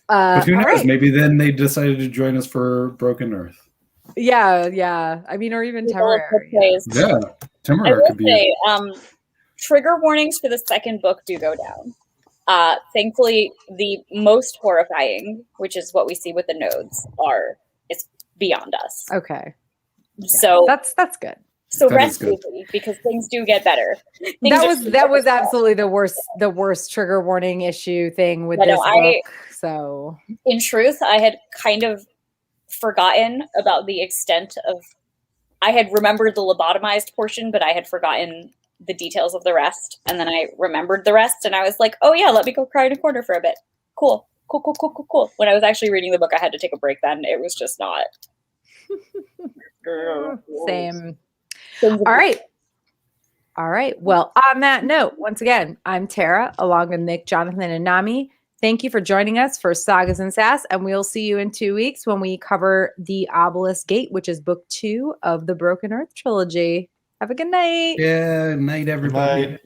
But who knows? Right. Maybe then they decided to join us for Broken Earth. Yeah. I mean, or even Temporary. Yeah, Temporary could be. Trigger warnings for the second book do go down. Thankfully, the most horrifying, which is what we see with the nodes, is beyond us. Okay. So that's good. So rest easy, because things do get better. That was absolutely the worst trigger warning issue thing with this book. So in truth, I had kind of forgotten about the extent of. I had remembered the lobotomized portion, but I had forgotten the details of the rest. And then I remembered the rest, and I was like, "Oh yeah, let me go cry in a corner for a bit." Cool. When I was actually reading the book, I had to take a break. Then it was just not. Same. All right. Well, on that note, once again, I'm Tara, along with Nick, Jonathan, and Nami. Thank you for joining us for Sagas and Sass, and we'll see you in 2 weeks when we cover The Obelisk Gate, which is book 2 of the Broken Earth Trilogy. Have a good night. Yeah, night, everybody. Good night.